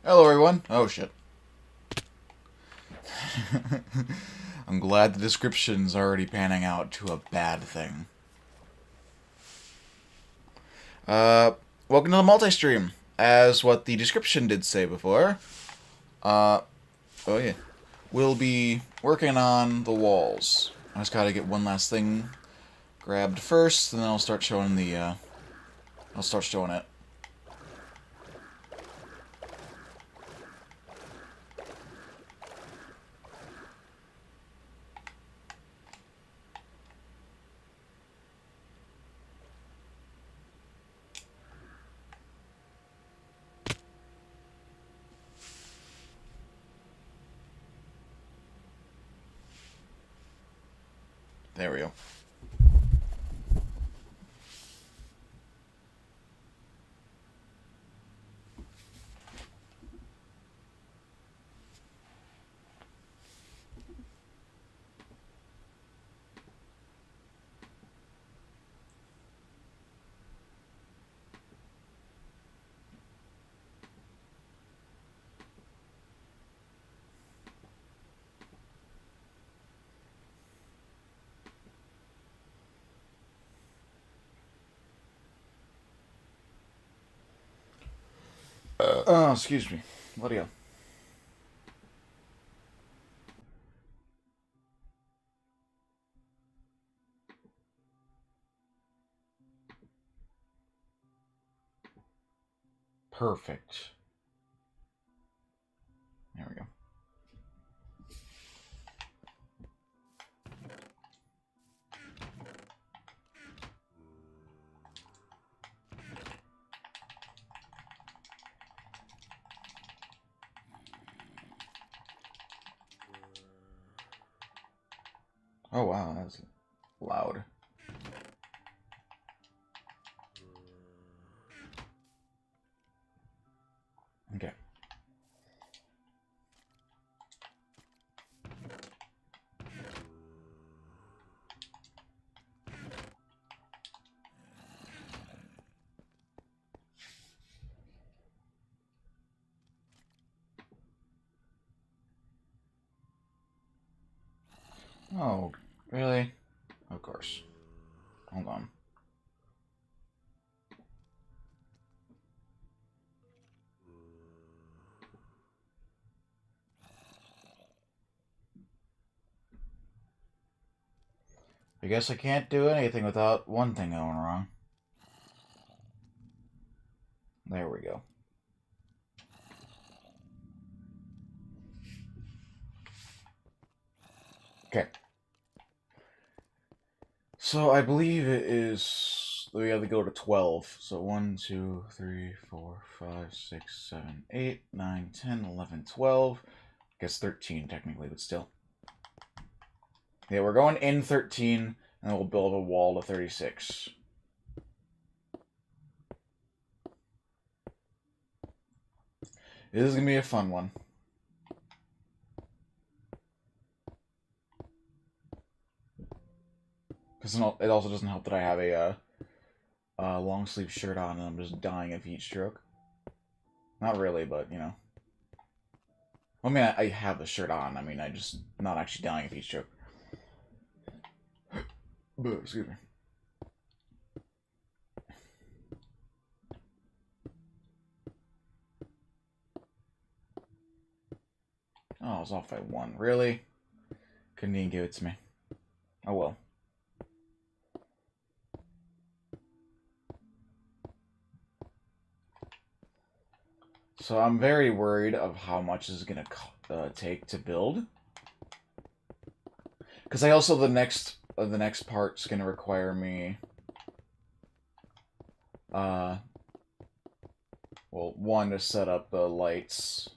Hello, everyone. Oh, shit. I'm glad the description's already panning out to a bad thing. Uh, Welcome to the multi-stream. As what the description did say before, uh, oh yeah, we'll be working on the walls. I just gotta get one last thing grabbed first, and then I'll start showing I'll start showing it. There we go. Oh, excuse me. Bloody hell. Perfect. There we go. Oh wow, that's loud. Okay. Oh, really? Of course. Hold on. I guess I can't do anything without one thing going wrong. There we go. Okay. So I believe it is. We have to go to 12. So 1, 2, 3, 4, 5, 6, 7, 8, 9, 10, 11, 12. I guess 13 technically, but still. Yeah, we're going in 13, and we'll build a wall to 36. This is going to be a fun one. Because it also doesn't help that I have a long sleeve shirt on and I'm just dying of heat stroke. Not really, but, you know. I mean, I have the shirt on. I mean, I just not actually dying of heat stroke. Excuse me. Oh, I was off by 1. Really? Couldn't even give it to me. Oh well. So I'm very worried of how much this is gonna take to build. Because I also the next part's gonna require me well, one, to set up the lights,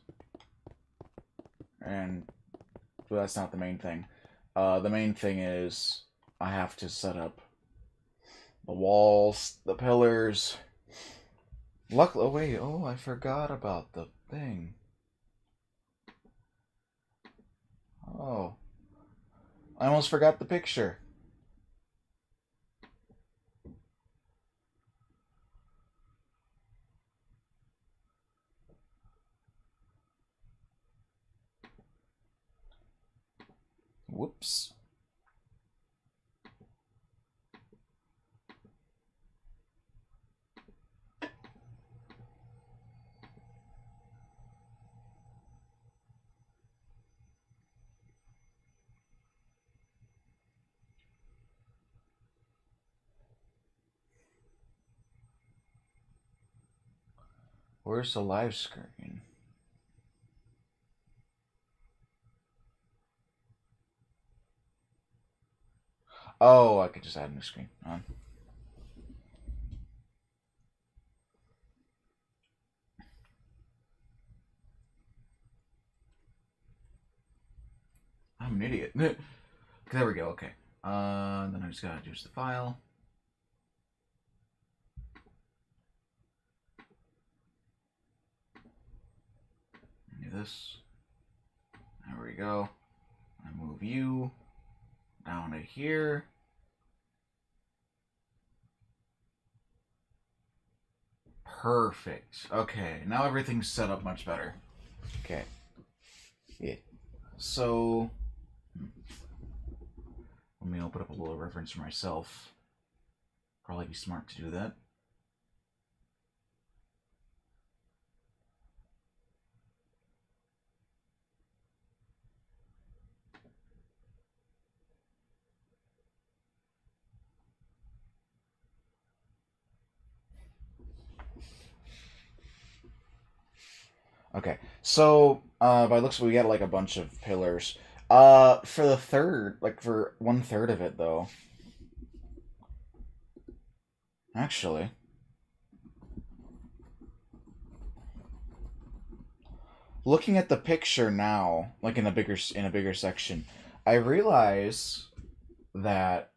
and well, that's not the main thing. The main thing is I have to set up the walls, the pillars. Luckily, oh wait, oh, I forgot about the thing. Oh, I almost forgot the picture. Whoops. Where's the live screen? Oh, I could just add a new screen on. I'm an idiot. There we go, okay. Then I just gotta choose the file. Do this. There we go. I move you down to here. Perfect. Okay, now everything's set up much better. Okay. Yeah. So, let me open up a little reference for myself. Probably be smart to do that. Okay, so by looks we got like a bunch of pillars. For the third, like for 1/3 of it though, actually, looking at the picture now, like in a bigger section, I realize that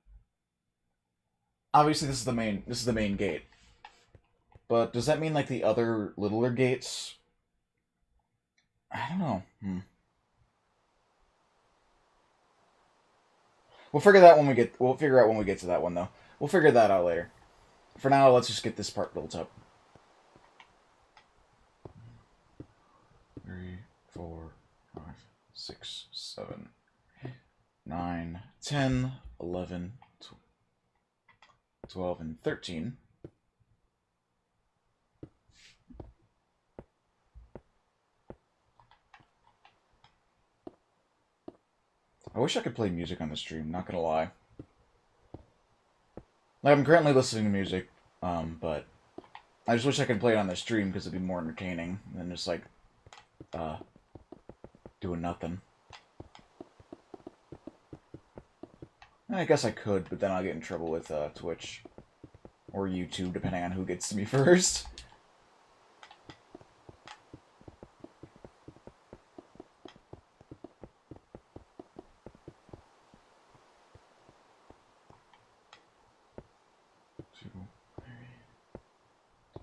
obviously this is the main gate, but does that mean like the other littler gates? I don't know. We'll figure that when we get. We'll figure out when we get to that one though. We'll figure that out later. For now, let's just get this part built up. 3, 4, 5, 6, 7, 9, 10, 11, 12, and 13. I wish I could play music on the stream, not gonna lie. Like, I'm currently listening to music, but I just wish I could play it on the stream because it'd be more entertaining than just, like, doing nothing. I guess I could, but then I'll get in trouble with Twitch or YouTube, depending on who gets to me first.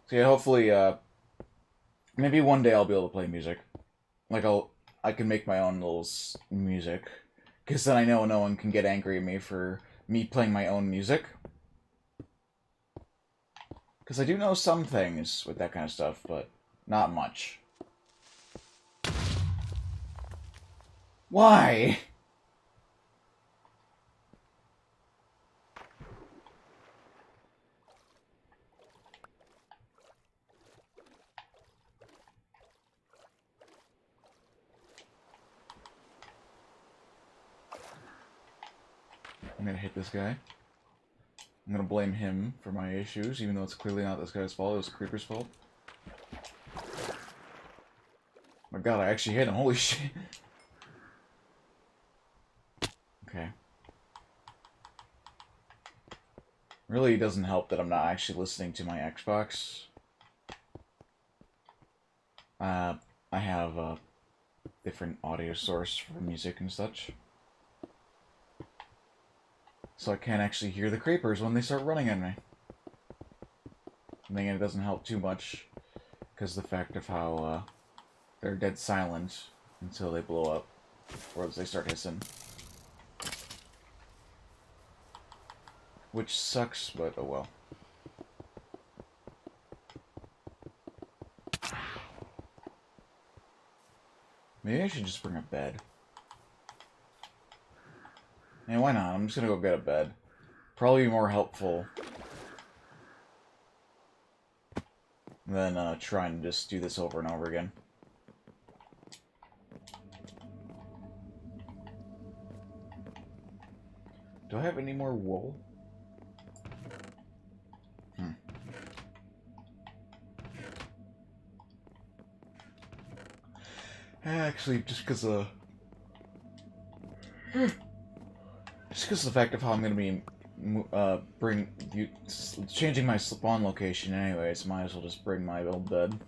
So yeah, hopefully, maybe one day I'll be able to play music. Like I can make my own little music, because then I know no one can get angry at me for me playing my own music. Because I do know some things with that kind of stuff, but not much. Why? I'm gonna hit this guy. I'm gonna blame him for my issues, even though it's clearly not this guy's fault, it was the creeper's fault. My god, I actually hit him, holy shit. Okay. Really doesn't help that I'm not actually listening to my Xbox. I have a different audio source for music and such. So I can't actually hear the creepers when they start running at me. And then it doesn't help too much, because the fact of how they're dead silent until they blow up, or as they start hissing. Which sucks, but oh well. Maybe I should just bring a bed. Yeah, why not? I'm just gonna go get a bed. Probably more helpful than trying to just do this over and over again. Do I have any more wool? Actually, just because of the fact of how I'm going to be changing my spawn location anyways, might as well just bring my old bed.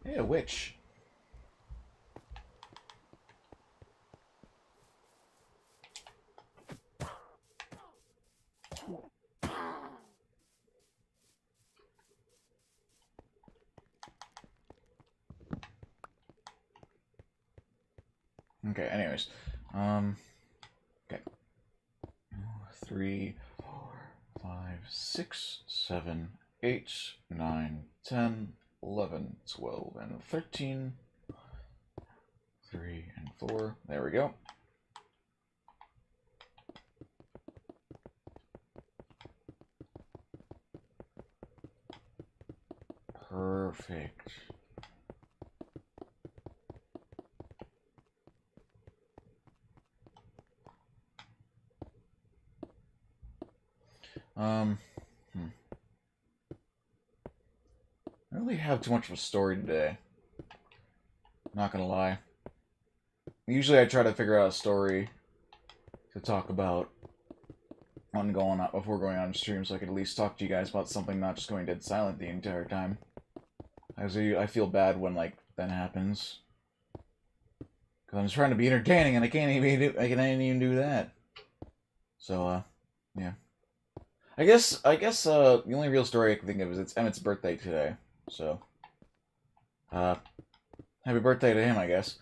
Hey, a witch. Okay, anyways. Okay. 3, 4, 5, 6, 7, 8, 9, 10, 11, 12, and 13. 3 and 4. There we go. Perfect. I don't really have too much of a story today. Not gonna lie. Usually I try to figure out a story to talk about before going on stream, so I could at least talk to you guys about something, not just going dead silent the entire time. I feel bad when like that happens, because I'm just trying to be entertaining and I can't even do that. So yeah. I guess the only real story I can think of is it's Emmett's birthday today. So happy birthday to him, I guess.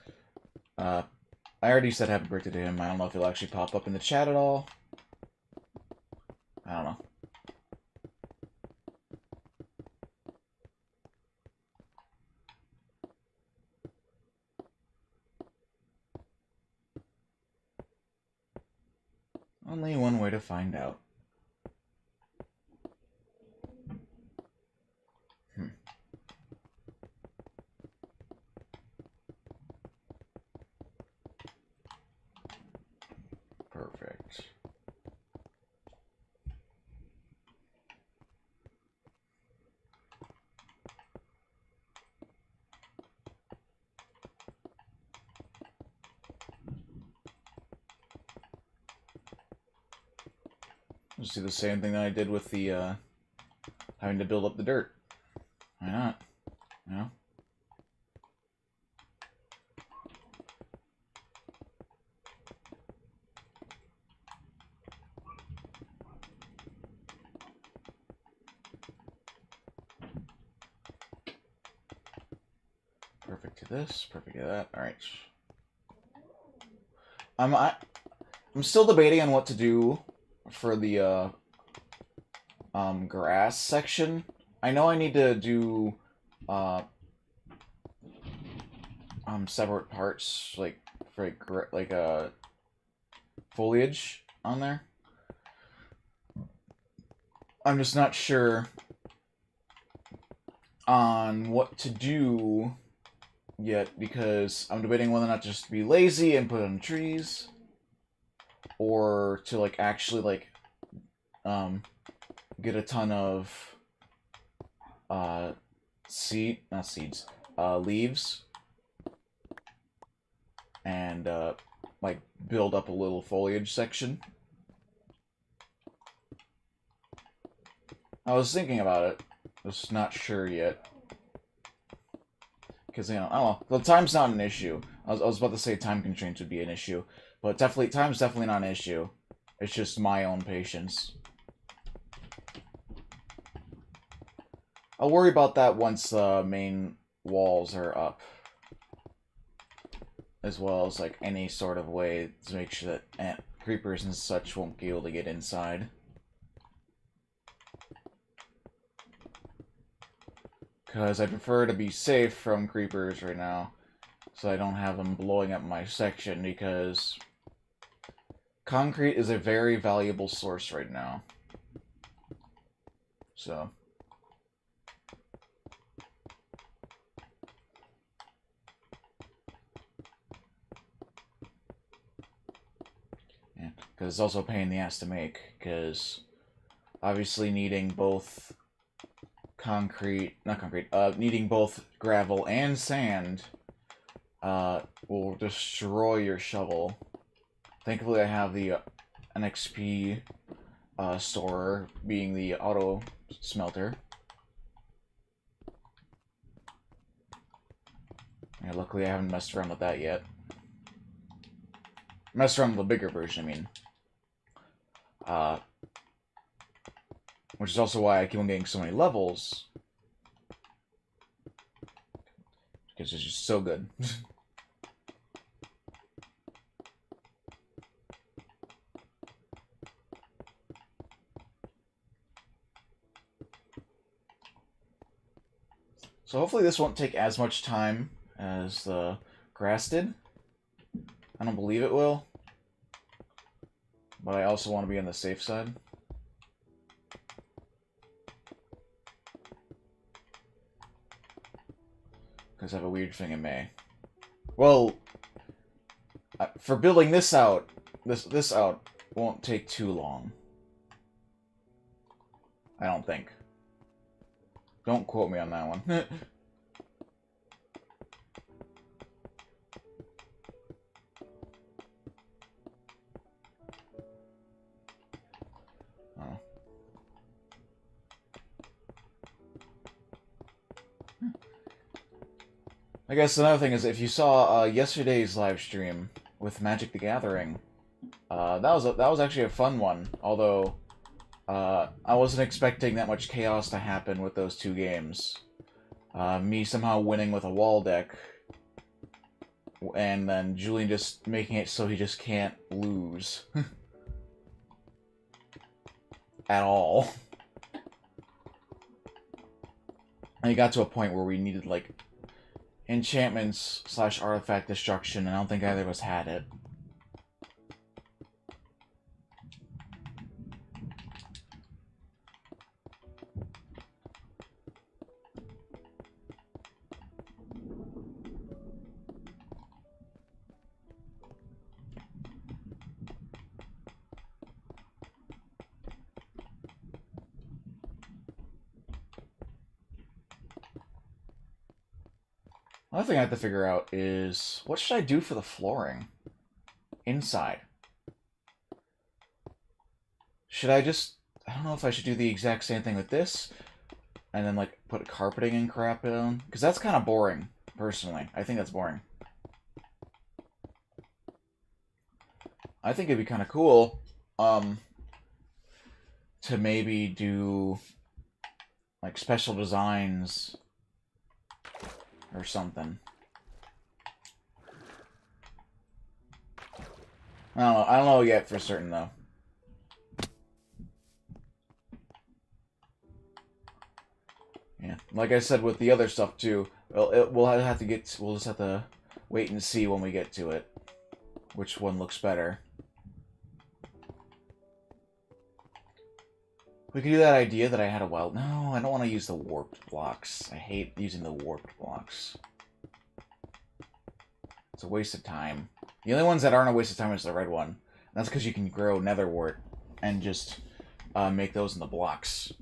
I already said happy birthday to him. I don't know if he'll actually pop up in the chat at all. I don't know. Only one way to find out. Perfect. Just do the same thing that I did with the having to build up the dirt. Why not? You know? Perfect to this, perfect to that. Alright. I'm still debating on what to do for the grass section. I know I need to do separate parts like for foliage on there. I'm just not sure on what to do yet, because I'm debating whether or not just to be lazy and put on trees, or to like actually like get a ton of leaves, and like build up a little foliage section. I was thinking about it, just not sure yet. Because, you know, I don't know. The time's not an issue. I was about to say time constraints would be an issue. But time's definitely not an issue. It's just my own patience. I'll worry about that once the main walls are up. As well as, like, any sort of way to make sure that creepers and such won't be able to get inside. Because I prefer to be safe from creepers right now, so I don't have them blowing up my section, because concrete is a very valuable source right now. So... because it's also a pain in the ass to make, because obviously needing both needing both gravel and sand will destroy your shovel. Thankfully I have the an XP storer, being the auto smelter. Yeah, luckily I haven't messed around with that yet. Messed around with the bigger version, I mean. Which is also why I keep on getting so many levels. Because it's just so good. So hopefully this won't take as much time as the grass did. I don't believe it will. But I also want to be on the safe side. Because I have a weird thing in May. Well, for building this out, this out won't take too long. I don't think. Don't quote me on that one. Oh. I guess another thing is, if you saw yesterday's live stream with Magic the Gathering, that was actually a fun one. Although I wasn't expecting that much chaos to happen with those two games. Me somehow winning with a wall deck, and then Julian just making it so he just can't lose at all. And it got to a point where we needed like enchantments / artifact destruction, and I don't think either of us had it. Another thing I have to figure out is, what should I do for the flooring inside? Should I just... I don't know if I should do the exact same thing with this, and then, like, put carpeting and crap in? Because that's kind of boring, personally. I think that's boring. I think it'd be kind of cool, to maybe do, like, special designs or something. I don't know yet for certain, though. Yeah, like I said with the other stuff too, we'll just have to wait and see when we get to it, which one looks better. We could do that idea that I had a while. No, I don't want to use the warped blocks. I hate using the warped blocks. It's a waste of time. The only ones that aren't a waste of time is the red one. That's because you can grow netherwort and just make those in the blocks.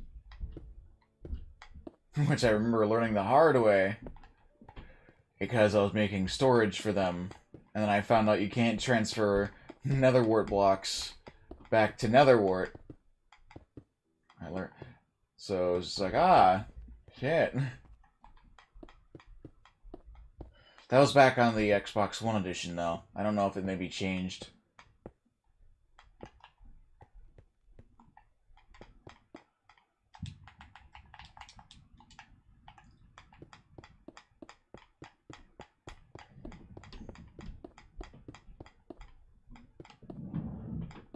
Which I remember learning the hard way, because I was making storage for them, and then I found out you can't transfer netherwort blocks back to netherwort. I learned. So it was just like, shit. That was back on the Xbox One edition, though. I don't know if it maybe changed.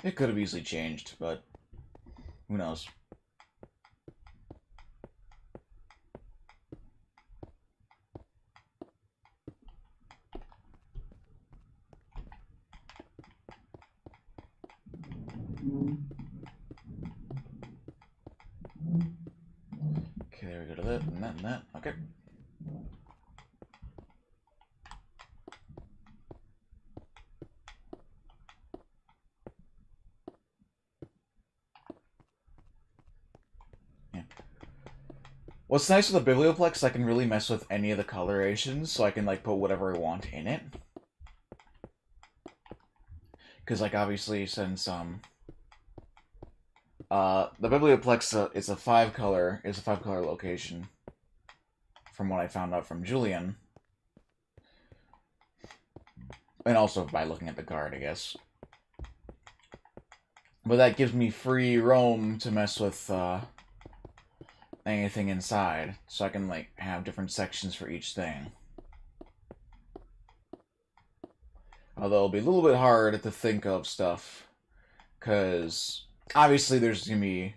It could have easily changed, but who knows? Okay, there we go to that, and that, and that. Okay. Yeah. What's nice with the Biblioplex, I can really mess with any of the colorations, so I can, like, put whatever I want in it. Because, like, obviously, since, the Biblioplex is a five color location, from what I found out from Julian. And also by looking at the card, I guess. But that gives me free roam to mess with, anything inside. So I can, like, have different sections for each thing. Although it'll be a little bit hard to think of stuff. Because, obviously, there's gonna be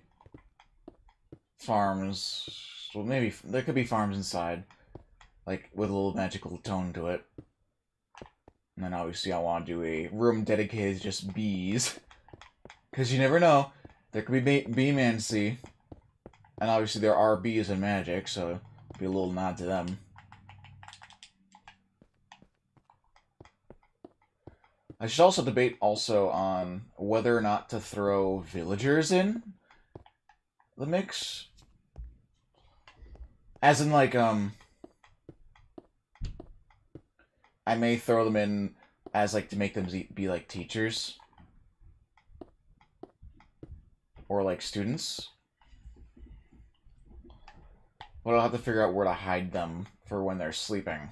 farms. Well, maybe there could be farms inside. Like, with a little magical tone to it. And then obviously I want to do a room dedicated to just bees. Because you never know. There could be bee-mancy. And obviously there are bees in Magic, so it'll be a little nod to them. I should also debate also on whether or not to throw villagers in the mix. As in, like, I may throw them in as, like, to make them be, like, teachers. Or, like, students. But I'll have to figure out where to hide them for when they're sleeping.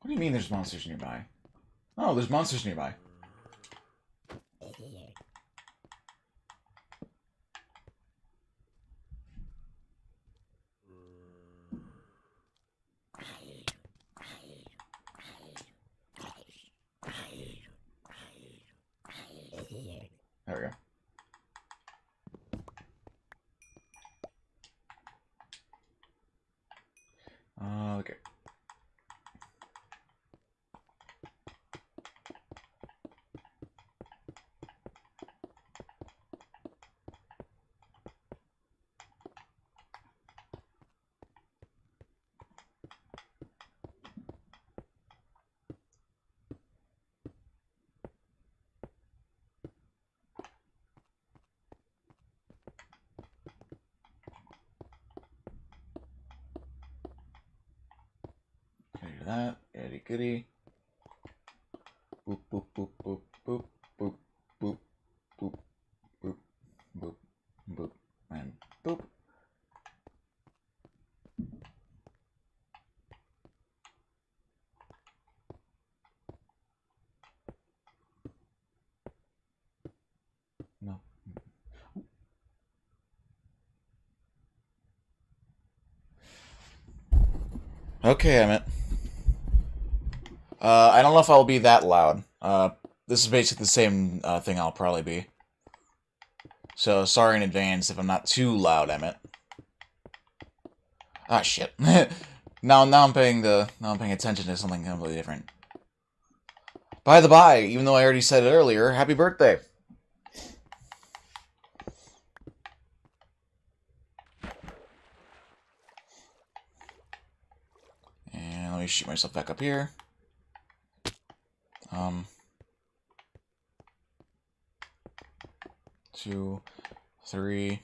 What do you mean there's monsters nearby? Oh, there's monsters nearby. There we go. Okay. Do that. Itty goody. Boop, boop, boop, boop, boop, boop, boop, boop, boop, boop, boop, and boop. No. Okay, Emmett. I don't know if I'll be that loud. This is basically the same thing I'll probably be. So sorry in advance if I'm not too loud, Emmett. Ah, shit. now I'm paying attention to something completely different. By the by, even though I already said it earlier, happy birthday. And let me shoot myself back up here. 2, 3,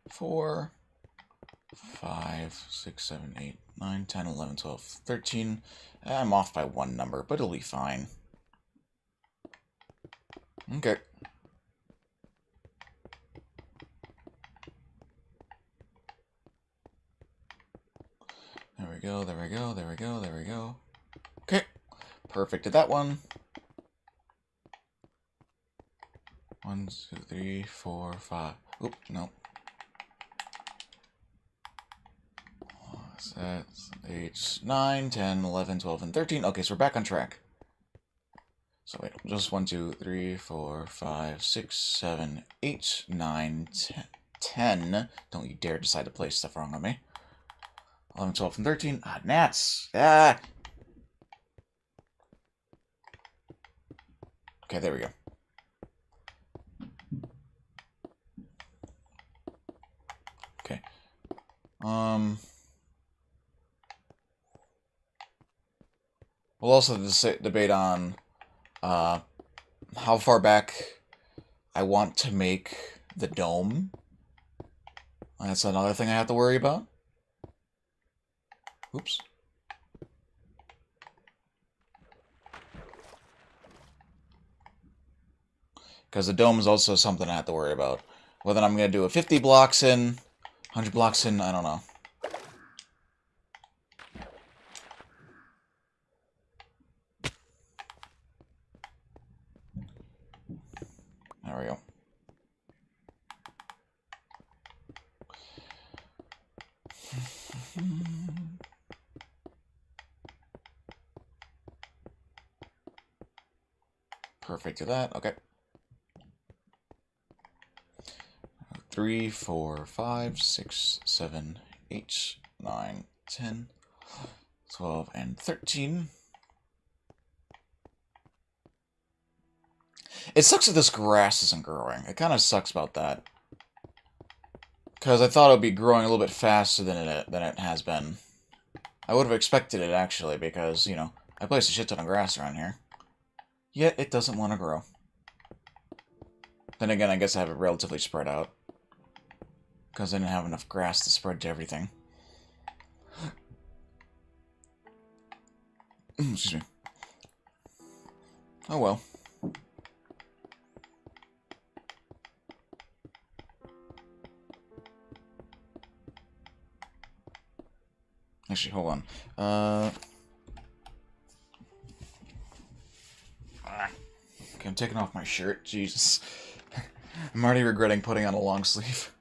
4, 5, 6, 7, 8, 9, 10, 11, 12, 13. I'm off by one number, but it'll be fine. Okay. There we go, there we go, there we go, there we go. Okay. Perfect at that one. 1, 2, 3, 4, 5. Oop, no. That's 8, 9, 10, 11, 12, and 13. Okay, so we're back on track. So wait, just 1, 2, 3, 4, 5, 6, 7, 8, 9, 10. Don't you dare decide to place stuff wrong on me. 11, 12, and 13. Ah, gnats! Ah! Okay, there we go. Okay. We'll also debate on how far back I want to make the dome. That's another thing I have to worry about. Oops. Because the dome is also something I have to worry about. Whether I'm going to do a 50 blocks in, 100 blocks in, I don't know. There we go. Perfect to that. Okay. 3, 4, 5, 6, 7, 8, 9, 10, 12, and 13. It sucks that this grass isn't growing. It kind of sucks about that. Because I thought it would be growing a little bit faster than it has been. I would have expected it, actually, because, you know, I placed a shit ton of grass around here. Yet, it doesn't want to grow. Then again, I guess I have it relatively spread out. Because I didn't have enough grass to spread to everything. Excuse me. Oh well. Actually, hold on. Okay, I'm taking off my shirt. Jesus. I'm already regretting putting on a long sleeve.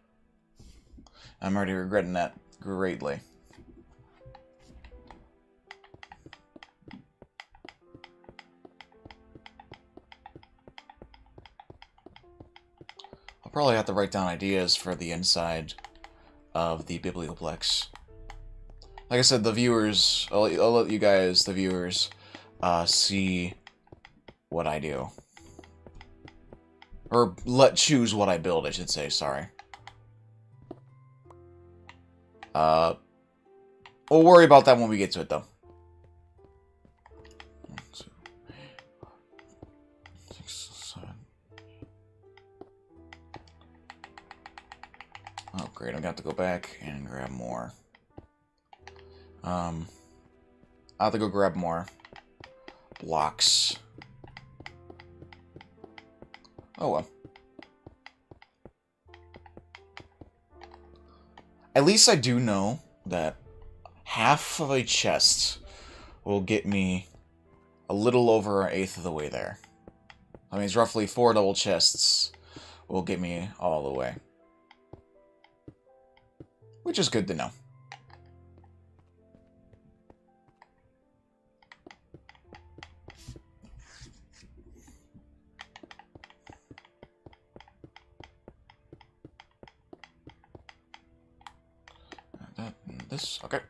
I'm already regretting that greatly. I'll probably have to write down ideas for the inside of the Biblioplex. Like I said, the viewers, I'll let you guys, the viewers, see what I do. Or choose what I build, I should say, sorry. We'll worry about that when we get to it, though. 1, 2, 6, 7. Oh, great, I'm gonna have to go back and grab more. I'll have to go grab more blocks. Oh well. At least I do know that half of a chest will get me a little over an eighth of the way there. That means roughly 4 double chests will get me all the way. Which is good to know. This, okay.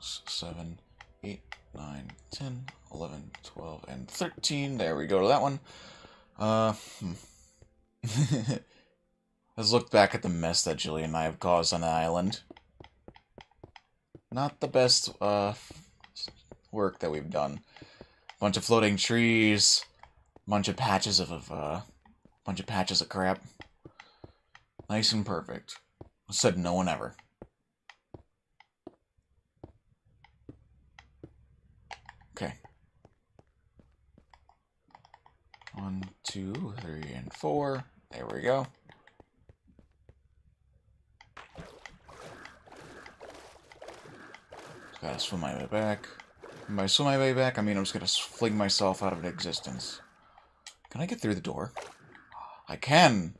7, 8, 9, 10, 11, 12, and 13. There we go to that one. Let's look back at the mess that Julie and I have caused on the island. Not the best, work that we've done. Bunch of floating trees. Bunch of patches of crap. Nice and perfect. Said no one ever. Okay. 1, 2, 3, and 4. There we go. Just gotta swim my way back. And by swim my way back, I mean I'm just gonna fling myself out of existence. Can I get through the door? I can!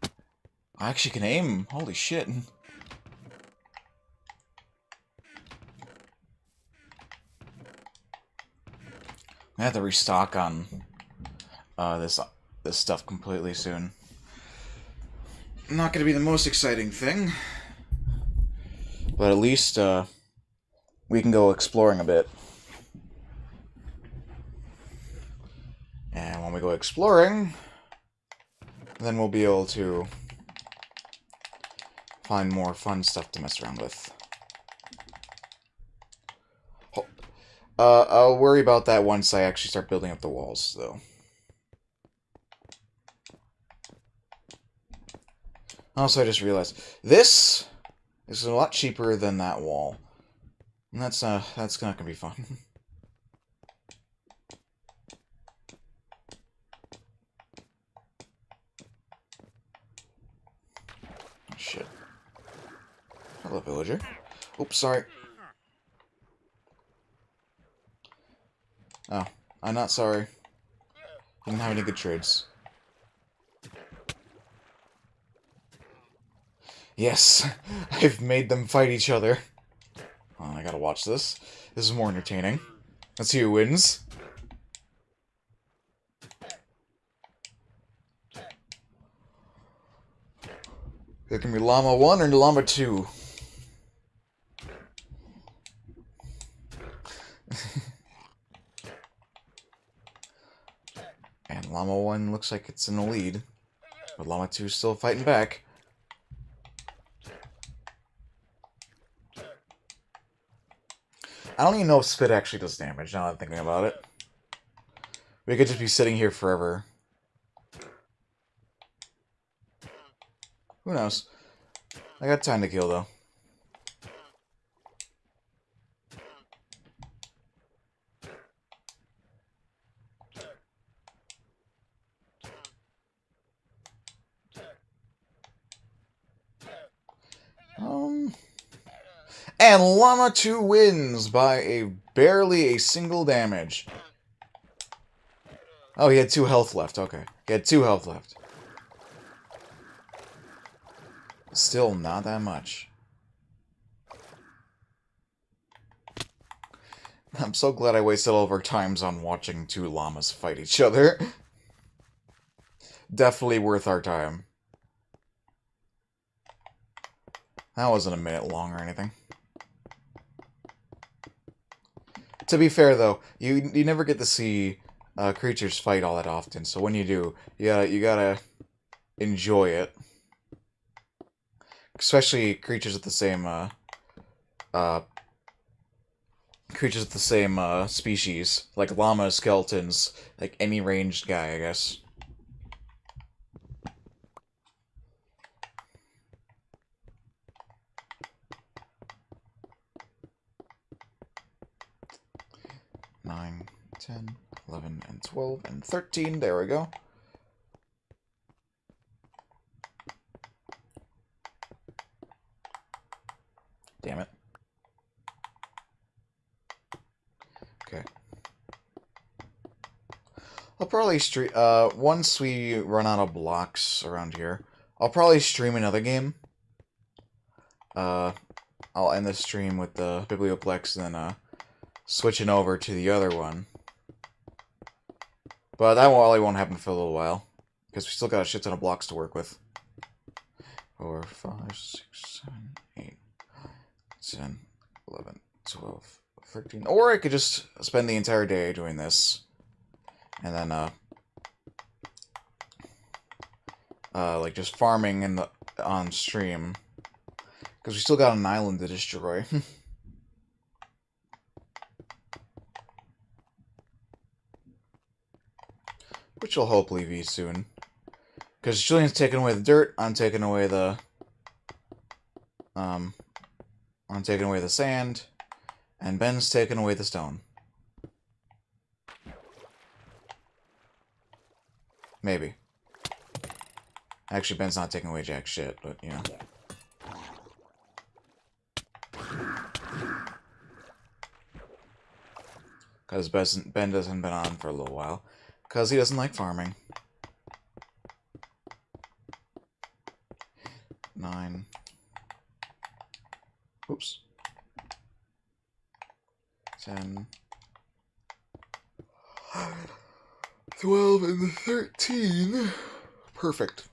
I actually can aim. Holy shit. I have to restock on this stuff completely soon. Not going to be the most exciting thing, but at least we can go exploring a bit. And when we go exploring, then we'll be able to find more fun stuff to mess around with. I'll worry about that once I actually start building up the walls, though. Also, I just realized this is a lot cheaper than that wall, and that's not gonna be fun. Shit. Hello, villager. Oops, sorry. Oh, I'm not sorry. You didn't have any good trades. Yes, I've made them fight each other. Oh, I gotta watch this. This is more entertaining. Let's see who wins. It can be Llama 1 or Llama 2. And Llama 1 looks like it's in the lead. But Llama 2 is still fighting back. I don't even know if Spit actually does damage, now that I'm thinking about it. We could just be sitting here forever. Who knows? I got time to kill, though. And Llama 2 wins by barely a single damage. Oh, he had 2 health left. Okay. He had 2 health left. Still not that much. I'm so glad I wasted all of our times on watching 2 llamas fight each other. Definitely worth our time. That wasn't a minute long or anything. To be fair, though, you never get to see creatures fight all that often. So when you do, you gotta enjoy it. Especially creatures with the same species, like llama, skeletons, like any ranged guy, I guess. Nine, 10, 11, and 12, and 13. There we go. Damn it. Okay. I'll probably stream... once we run out of blocks around here, I'll probably stream another game. I'll end the stream with the Biblioplex, and then, switching over to the other one. But that probably won't happen for a little while, because we still got a shit ton of blocks to work with. 4, 5, 6, 7, 8, 10, 11, 12, 13. Or I could just spend the entire day doing this. And then, like, just farming on stream. Because we still got an island to destroy. Which will hopefully be soon. Because Julian's taking away the dirt, I'm taking away the... I'm taking away the sand, and Ben's taking away the stone. Maybe. Actually, Ben's not taking away jack shit, but, you know. Because Ben hasn't been on for a little while. Because he doesn't like farming. 9. Oops. 10. 12 and 13. Perfect.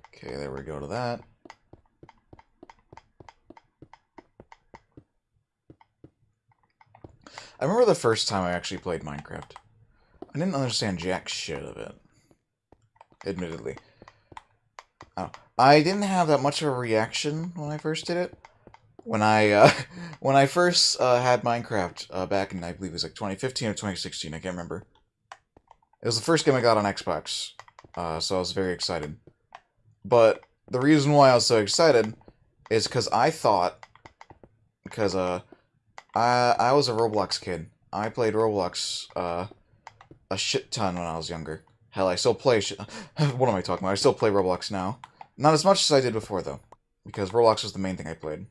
Okay, there we go to that. I remember the first time I actually played Minecraft. I didn't understand jack shit of it. Admittedly. I didn't have that much of a reaction when I first did it. When I when I first had Minecraft back in, I believe it was like 2015 or 2016, I can't remember. It was the first game I got on Xbox, so I was very excited. But the reason why I was so excited is because I thought, because I was a Roblox kid. I played Roblox a shit ton when I was younger. Hell, I still play what am I talking about? I still play Roblox now. Not as much as I did before, though. Because Roblox was the main thing I played.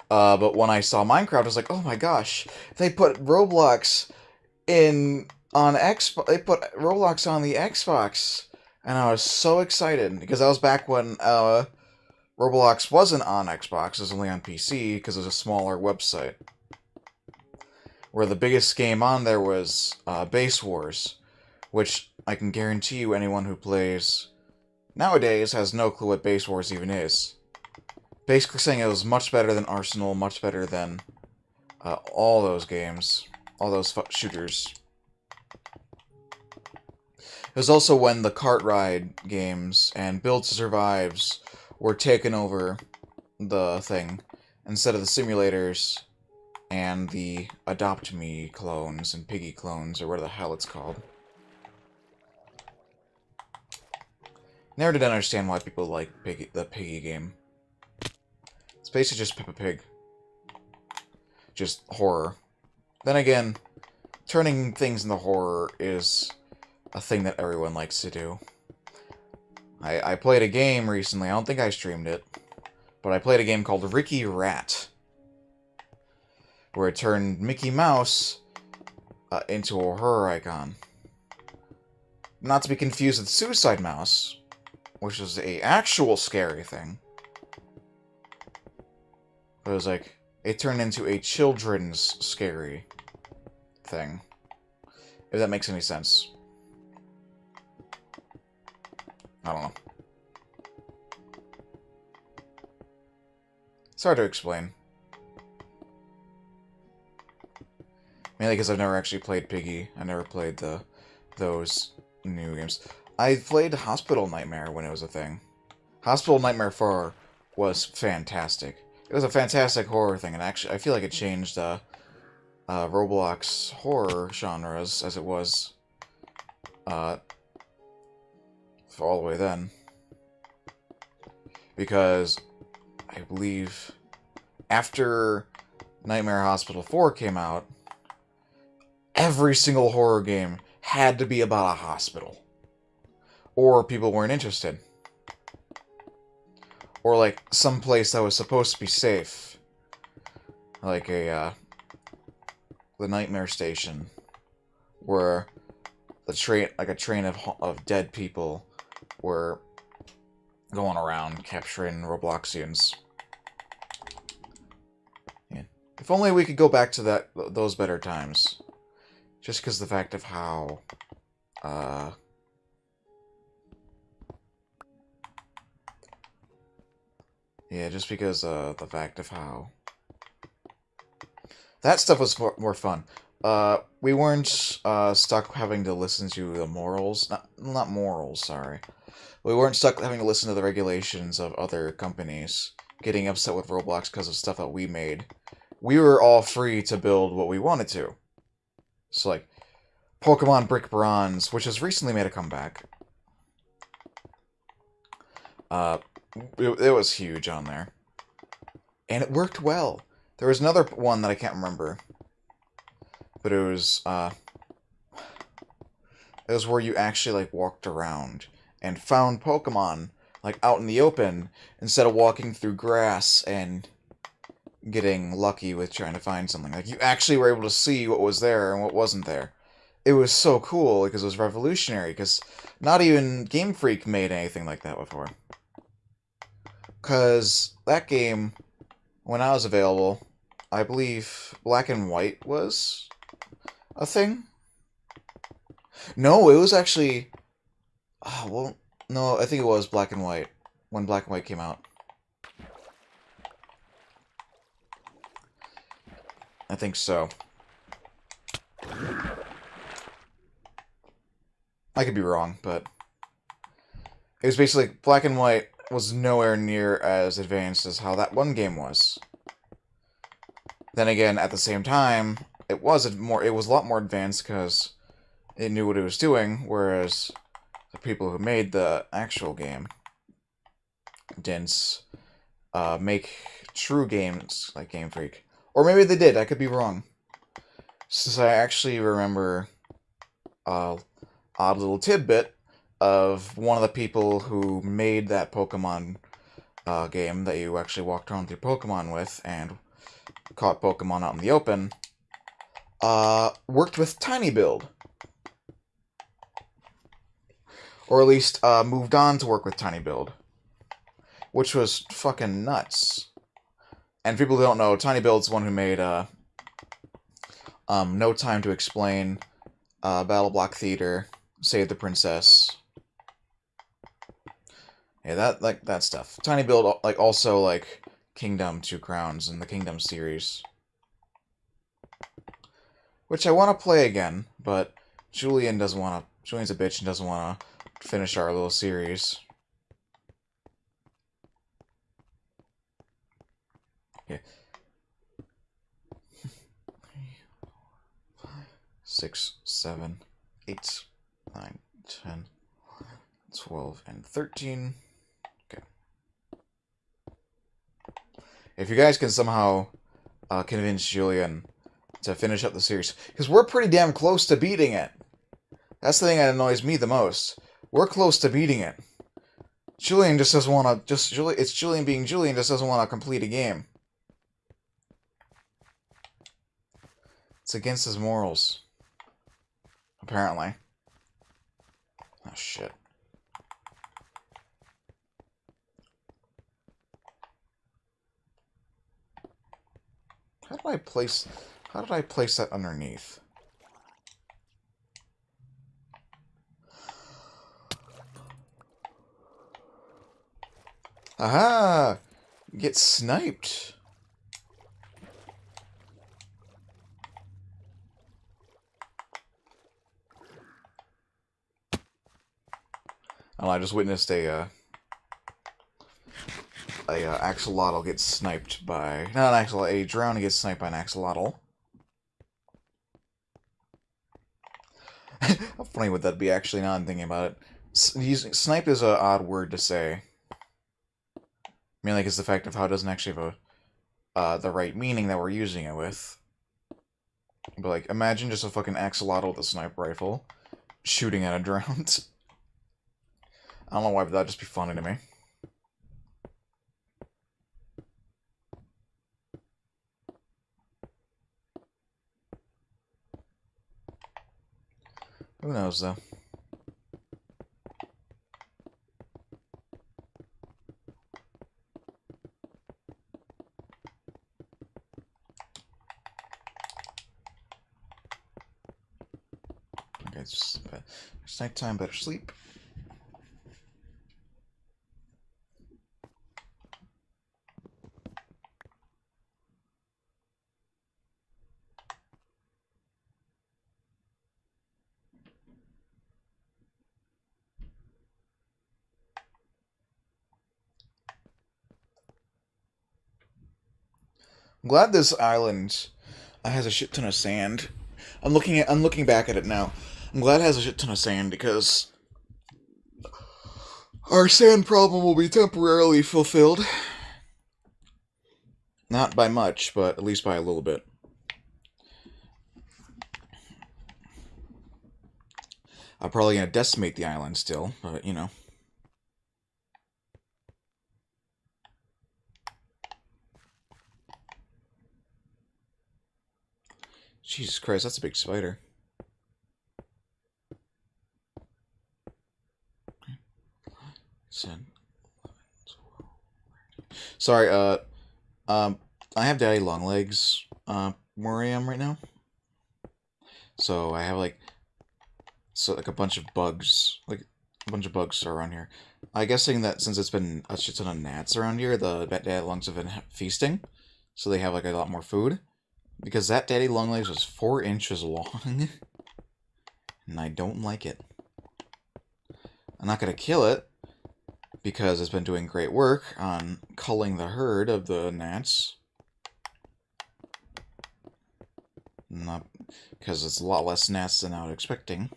But when I saw Minecraft, I was like, oh my gosh, they put Roblox on Xbox. They put Roblox on the Xbox. And I was so excited. Because that was back when Roblox wasn't on Xbox. It was only on PC, because it was a smaller website. Where the biggest game on there was Base Wars, which I can guarantee you anyone who plays nowadays has no clue what Base Wars even is. Basically saying it was much better than Arsenal, much better than all those games, all those shooters. It was also when the kart ride games and Build to Survives were taken over the thing, instead of the simulators and the Adopt Me clones and Piggy clones, or whatever the hell it's called. Never did understand why people like the Piggy game. It's basically just Peppa Pig. Just horror. Then again, turning things into horror is a thing that everyone likes to do. I played a game recently, I don't think I streamed it, but I played a game called Ricky Rat, where it turned Mickey Mouse into a horror icon. Not to be confused with Suicide Mouse, which is a actual scary thing. But it was like, it turned into a children's scary thing. If that makes any sense. I don't know. It's hard to explain. Mainly because I've never actually played Piggy. I never played those new games. I played Hospital Nightmare when it was a thing. Hospital Nightmare 4 was fantastic. It was a fantastic horror thing, and actually, I feel like it changed Roblox horror genres as it was for all the way then. Because I believe after Nightmare Hospital 4 came out, every single horror game had to be about a hospital. Or people weren't interested. Or like some place that was supposed to be safe. Like the Nightmare Station. Where a train of dead people were going around capturing Robloxians. Yeah. If only we could go back to those better times. Just because the fact of how yeah, just because the fact of how that stuff was more fun. We weren't stuck having to listen to the morals. Not morals, sorry. We weren't stuck having to listen to the regulations of other companies getting upset with Roblox because of stuff that we made. We were all free to build what we wanted to. So, like, Pokemon Brick Bronze, which has recently made a comeback. It was huge on there. And it worked well. There was another one that I can't remember. But it was where you actually, like, walked around and found Pokemon like out in the open, instead of walking through grass and getting lucky with trying to find something. Like, you actually were able to see what was there and what wasn't there. It was so cool because it was revolutionary, because not even Game Freak made anything like that before. Because that game, when I was available, I believe black and white was a thing. No, it was actually... Oh, well, no, I think it was black and white, when black and white came out. I think so. I could be wrong, but... It was basically, black and white was nowhere near as advanced as how that one game was. Then again, at the same time, it was a lot more advanced because it knew what it was doing, whereas the people who made the actual game didn't make true games like Game Freak. Or maybe they did, I could be wrong. Since I actually remember a odd little tidbit of one of the people who made that Pokemon game that you actually walked around with your Pokemon with and caught Pokemon out in the open, worked with Tiny Build. Or at least moved on to work with Tiny Build. Which was fucking nuts. And people who don't know, Tiny Build's the one who made No Time to Explain, Battle Block Theater, Save the Princess. Yeah, that stuff. Tiny Build, also Kingdom 2 Crowns and the Kingdom series. Which I want to play again, but Julian's a bitch and doesn't want to finish our little series. Yeah. 6, 7, 8, 9, 10, 12, and 13. Okay. If you guys can somehow convince Julian to finish up the series, because we're pretty damn close to beating it. That's the thing that annoys me the most. We're close to beating it. Julian just doesn't want to. It's Julian being Julian, just doesn't want to complete a game. It's against his morals. Apparently. Oh, shit. How did I place that underneath? Aha! Get sniped. Oh, I just witnessed a axolotl get sniped by... Not an axolotl, a drowning gets sniped by an axolotl. How funny would that be, actually, now I'm thinking about it. Sniped is an odd word to say. Mainly because the fact of how it doesn't actually have the right meaning that we're using it with. But, imagine just a fucking axolotl with a sniper rifle shooting at a drowned. I don't know why, but that'd just be funny to me. Who knows, though? Okay, it's nighttime, better sleep. I'm glad this island has a shit ton of sand. I'm looking back at it now. I'm glad it has a shit ton of sand because our sand problem will be temporarily fulfilled. Not by much, but at least by a little bit. I'm probably gonna decimate the island still, but you know. Jesus Christ, that's a big spider. Sorry, I have daddy long legs, where I am right now. So I have, like, a bunch of bugs, around here. I'm guessing that since it's been a shit ton of gnats around here, the daddy longs have been feasting, so they have, like, a lot more food. Because that daddy long legs was 4 inches long, and I don't like it. I'm not gonna kill it, because it's been doing great work on culling the herd of the gnats. Not because it's a lot less gnats than I was expecting.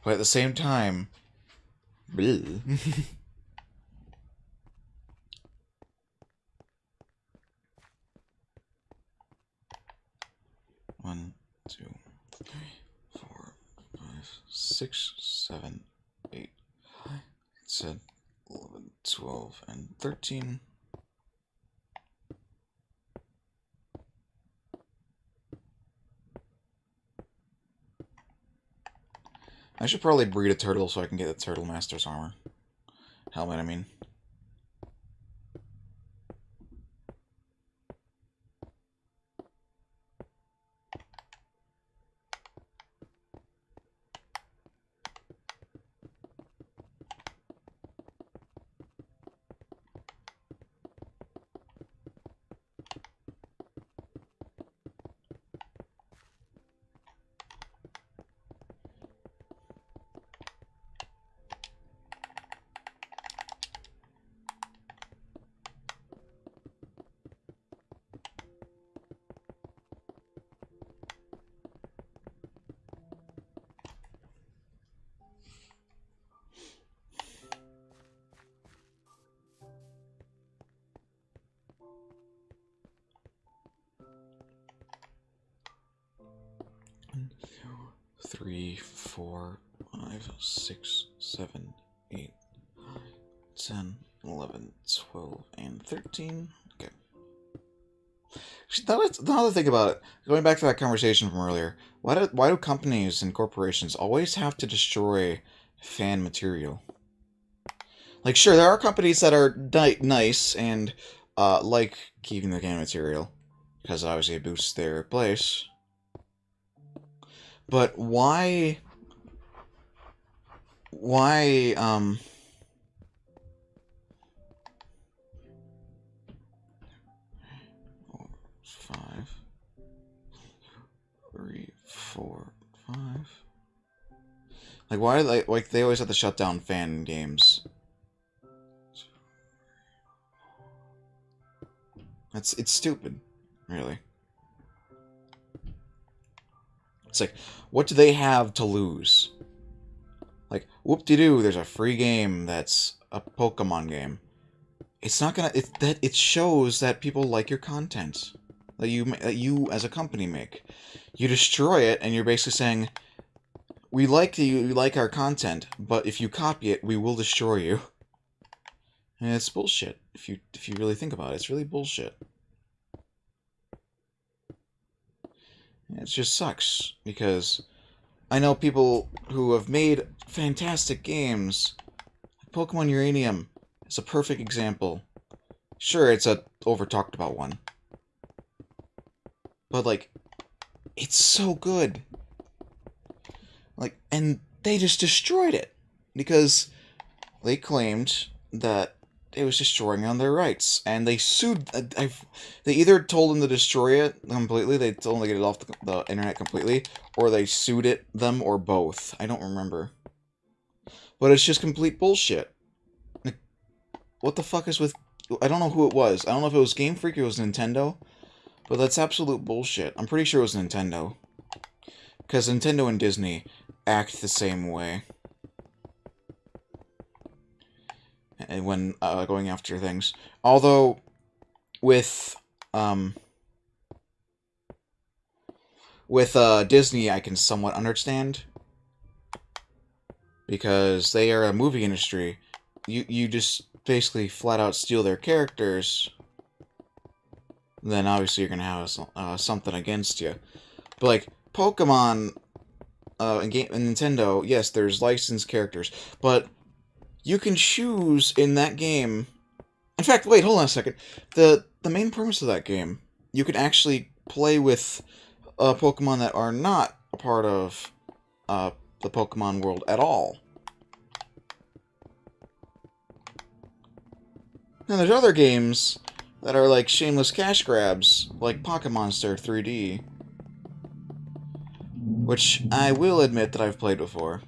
But at the same time, bleh. 1, 2, 3, 4, 5, 6, 7, 8, 10, 11, 12, and 13. I should probably breed a turtle so I can get the Turtle Master's armor. Helmet, I mean. Three, 4, 5, 6, 7, 8, 10, 11, 12, and 13. Okay. Now that I think about it, going back to that conversation from earlier, why do companies and corporations always have to destroy fan material? Like, sure, there are companies that are nice and like keeping the fan material, because obviously it boosts their place. But why, 5, 3, 4, 5. Like, why do they always have to shut down fan games? It's stupid, really. It's like, what do they have to lose? Like, whoop-de-doo, there's a free game that's a Pokemon game. It's not gonna... It shows that people like your content. That you, as a company, make. You destroy it, and you're basically saying, we like our content, but if you copy it, we will destroy you. And it's bullshit. If you really think about it, it's really bullshit. It just sucks, because I know people who have made fantastic games. Pokemon Uranium is a perfect example. Sure, it's a over-talked about one. But, like, it's so good. Like, and they just destroyed it. Because they claimed that it was destroying on their rights. And they sued... they either told them to destroy it completely, they told them to get it off the internet completely, or they sued them, or both. I don't remember. But it's just complete bullshit. Like, what the fuck is with... I don't know who it was. I don't know if it was Game Freak or it was Nintendo. But that's absolute bullshit. I'm pretty sure it was Nintendo. Because Nintendo and Disney act the same way. And when going after things. Although, with Disney, I can somewhat understand. Because they are a movie industry. You just basically flat out steal their characters. then obviously you're gonna have something against you. But like Pokemon, in Nintendo, yes, there's licensed characters, but you can choose in that game. In fact, wait, hold on a second. The main premise of that game, you can actually play with Pokemon that are not a part of the Pokemon world at all. Now, there's other games that are like shameless cash grabs, like Pocket Monster 3D, which I will admit that I've played before.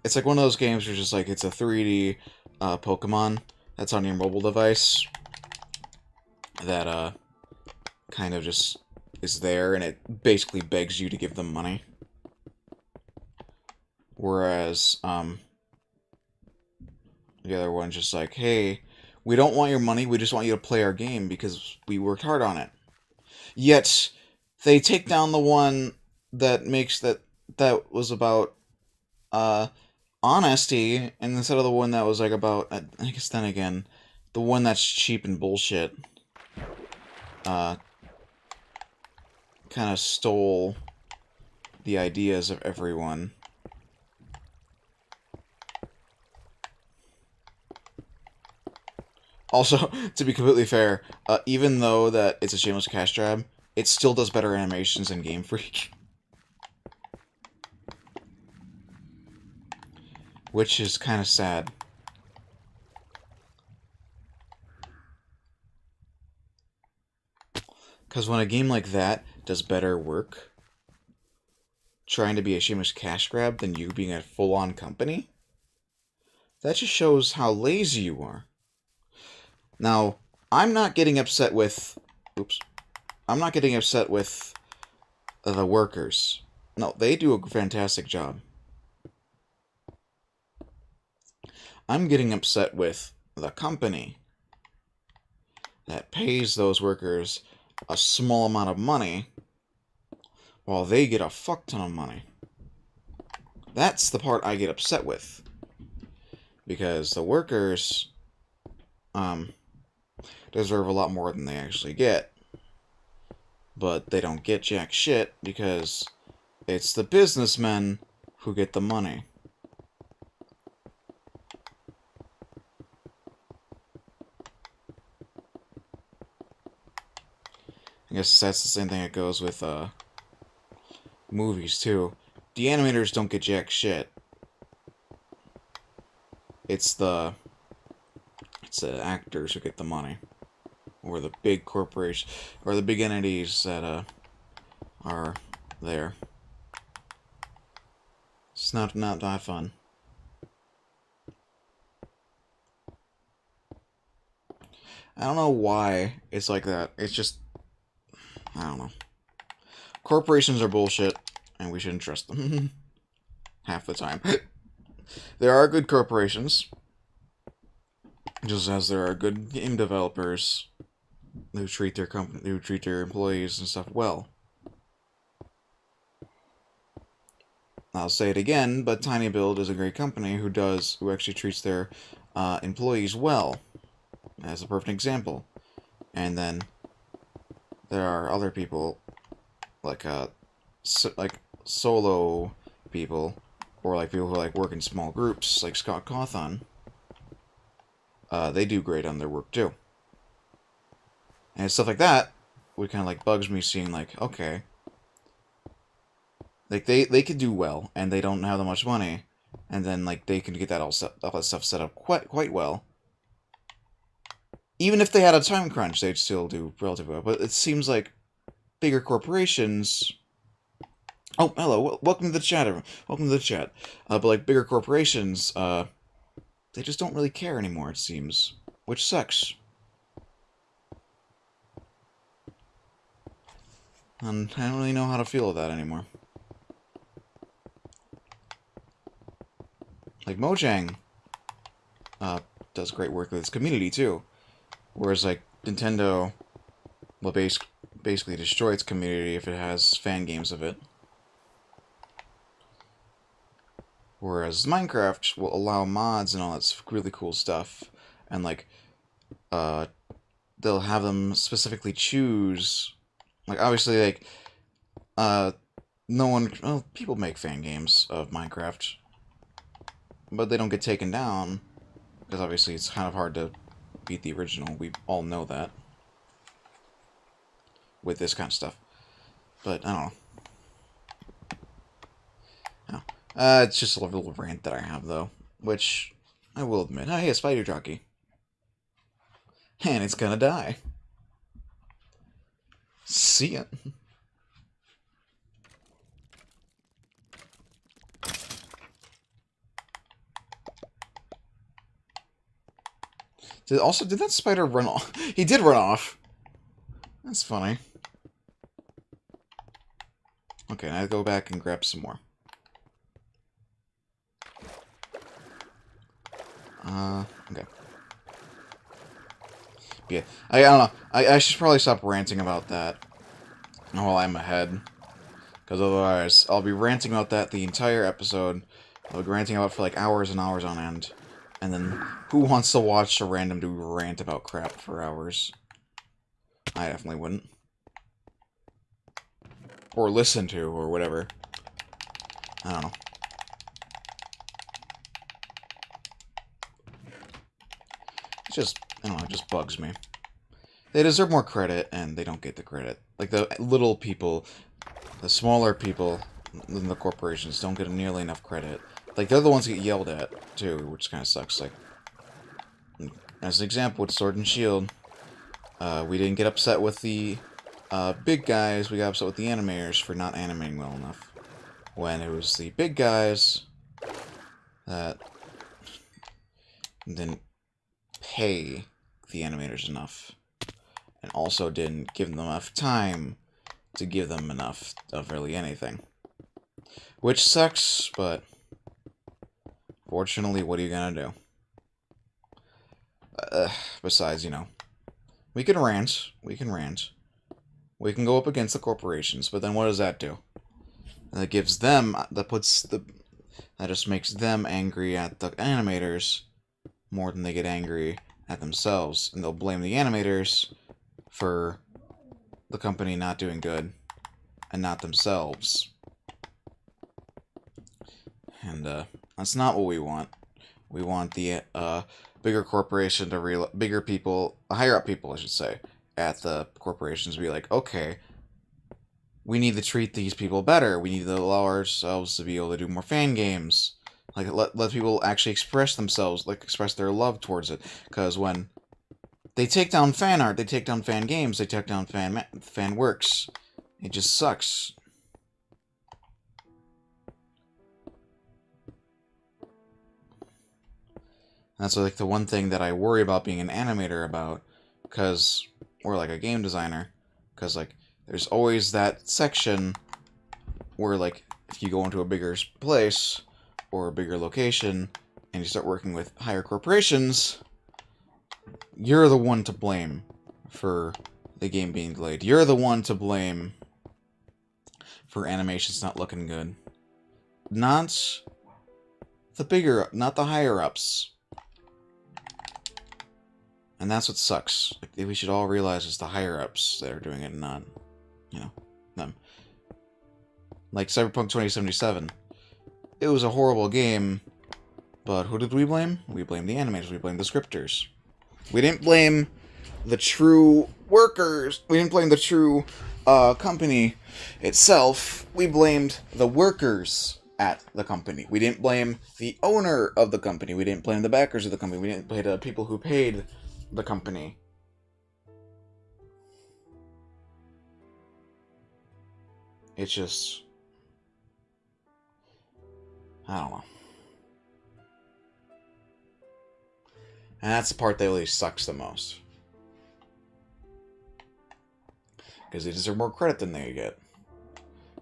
It's like one of those games where just like it's a 3D Pokemon that's on your mobile device that kind of just is there, and it basically begs you to give them money. Whereas the other one's just like, hey, we don't want your money, we just want you to play our game because we worked hard on it. Yet they take down the one that makes that was about honesty, and instead of the one that was like about, I guess then again, the one that's cheap and bullshit kind of stole the ideas of everyone. Also, to be completely fair, even though that it's a shameless cash grab, it still does better animations than Game Freak. Which is kind of sad. Because when a game like that does better work, trying to be a shameless cash grab than you being a full-on company, that just shows how lazy you are. Now, I'm not getting upset with... Oops. I'm not getting upset with the workers. No, they do a fantastic job. I'm getting upset with the company that pays those workers a small amount of money while they get a fuck ton of money. That's the part I get upset with. Because the workers deserve a lot more than they actually get. But they don't get jack shit because it's the businessmen who get the money. I guess that's the same thing that goes with movies too. The animators don't get jack shit. It's the actors who get the money, or the big corporations, or the big entities that are there. It's not that fun. I don't know why it's like that. It's just, I don't know. Corporations are bullshit, and we shouldn't trust them. Half the time. There are good corporations, just as there are good game developers who treat their company, who treat their employees and stuff well. I'll say it again, but Tiny Build is a great company who actually treats their employees well. As a perfect example. And then there are other people like solo people, or like people who like work in small groups, like Scott Cawthon. They do great on their work too. And stuff like that would kind of like bugs me, seeing like, okay, like they could do well, and they don't have that much money, and then like they can get all that stuff set up quite well. Even if they had a time crunch, they'd still do relatively well. But it seems like bigger corporations... Oh, hello. Welcome to the chat, everyone. Welcome to the chat. But like bigger corporations, they just don't really care anymore, it seems. Which sucks. And I don't really know how to feel with that anymore. Like Mojang does great work with its community, too. Whereas, like, Nintendo will basically destroy its community if it has fan games of it. Whereas Minecraft will allow mods and all that really cool stuff. And, like, they'll have them specifically choose, like, obviously, like, no one, well, people make fan games of Minecraft, but they don't get taken down, because obviously it's kind of hard to beat the original. We all know that with this kind of stuff. But, I don't know. It's just a little rant that I have, though, which I will admit. Oh, hey, a spider jockey. And it's gonna die. See ya. Did that spider run off? He did run off. That's funny. Okay, now I go back and grab some more. Okay. Yeah, I don't know. I should probably stop ranting about that while I'm ahead. Because otherwise, I'll be ranting about that the entire episode. I'll be ranting about it for like hours and hours on end. And then, who wants to watch a random dude rant about crap for hours? I definitely wouldn't. Or listen to, or whatever. I don't know. It's just, I don't know, it just bugs me. They deserve more credit, and they don't get the credit. Like, the little people, the smaller people than the corporations don't get nearly enough credit. Like, they're the ones that get yelled at, too, which kind of sucks. Like, as an example, with Sword and Shield, we didn't get upset with the big guys, we got upset with the animators for not animating well enough. When it was the big guys that didn't pay the animators enough, and also didn't give them enough time to give them enough of really anything. Which sucks, but fortunately, what are you gonna do? Besides, you know, we can rant, we can go up against the corporations, but then what does that do? That gives them, that just makes them angry at the animators more than they get angry at themselves, and they'll blame the animators for the company not doing good, and not themselves. And, that's not what we want. We want the, bigger corporation to bigger people, higher up people, I should say, at the corporations be like, okay, we need to treat these people better. We need to allow ourselves to be able to do more fan games. Like, let people actually express themselves, like, express their love towards it. Because when they take down fan art, they take down fan games, they take down fan works. It just sucks. That's like the one thing that I worry about being an animator about, or like a game designer, because like there's always that section where like if you go into a bigger place or a bigger location and you start working with higher corporations, you're the one to blame for the game being delayed. You're the one to blame for animations not looking good. Not the higher ups. And that's what sucks. Like, we should all realize it's the higher-ups that are doing it, and not, you know, them. Like Cyberpunk 2077. It was a horrible game, but who did we blame? We blamed the animators. We blamed the scripters. We didn't blame the true workers. We didn't blame the true company itself. We blamed the workers at the company. We didn't blame the owner of the company. We didn't blame the backers of the company. We didn't blame the people who paid the company. It's just, I don't know. And that's the part that really sucks the most. Because they deserve more credit than they get.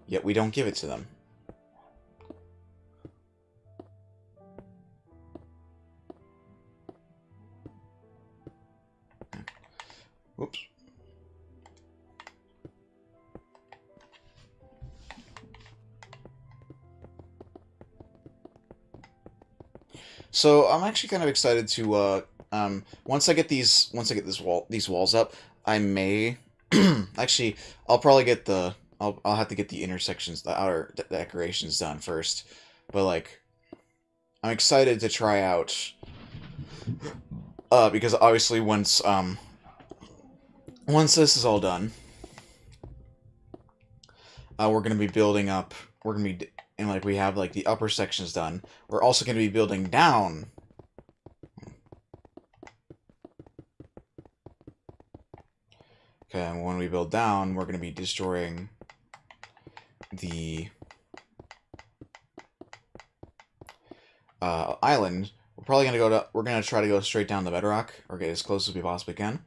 Yet we don't give it to them. Whoops. So, I'm actually kind of excited to Once I get these walls up, I may actually I'll probably get the I'll have to get the intersections, the outer decorations done first. But like I'm excited to try out because obviously once this is all done, we're gonna be building up. We're gonna be and like we have like the upper sections done. We're also gonna be building down. Okay, and when we build down, we're gonna be destroying the island. We're probably gonna go to. We're gonna try to go straight down the bedrock or get as close as we possibly can.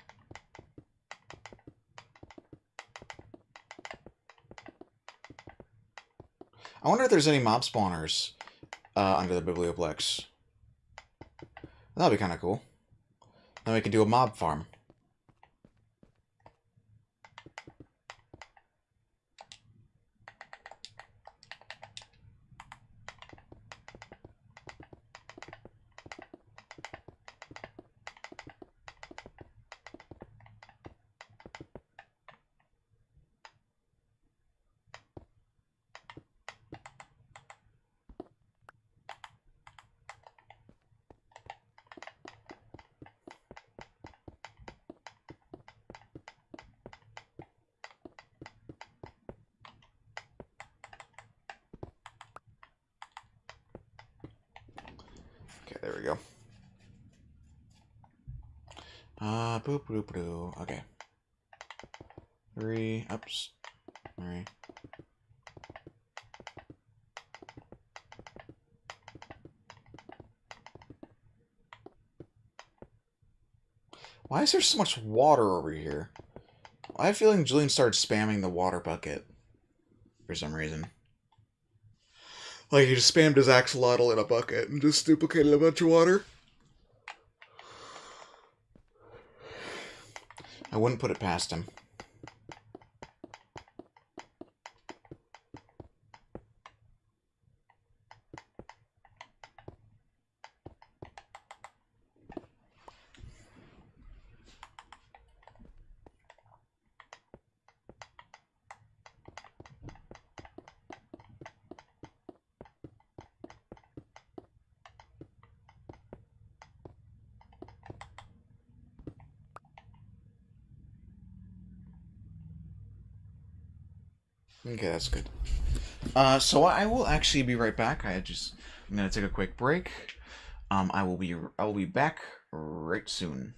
I wonder if there's any mob spawners under the Biblioplex. That'd be kind of cool. Then we can do a mob farm. Okay, there we go. Boop, boop, boop. Okay. 3, ups. 3. Why is there so much water over here? I have a feeling Julian started spamming the water bucket for some reason. Like, he just spammed his axolotl in a bucket and just duplicated a bunch of water. I wouldn't put it past him. Okay, that's good. So I will actually be right back. I'm gonna take a quick break. I will be back right soon.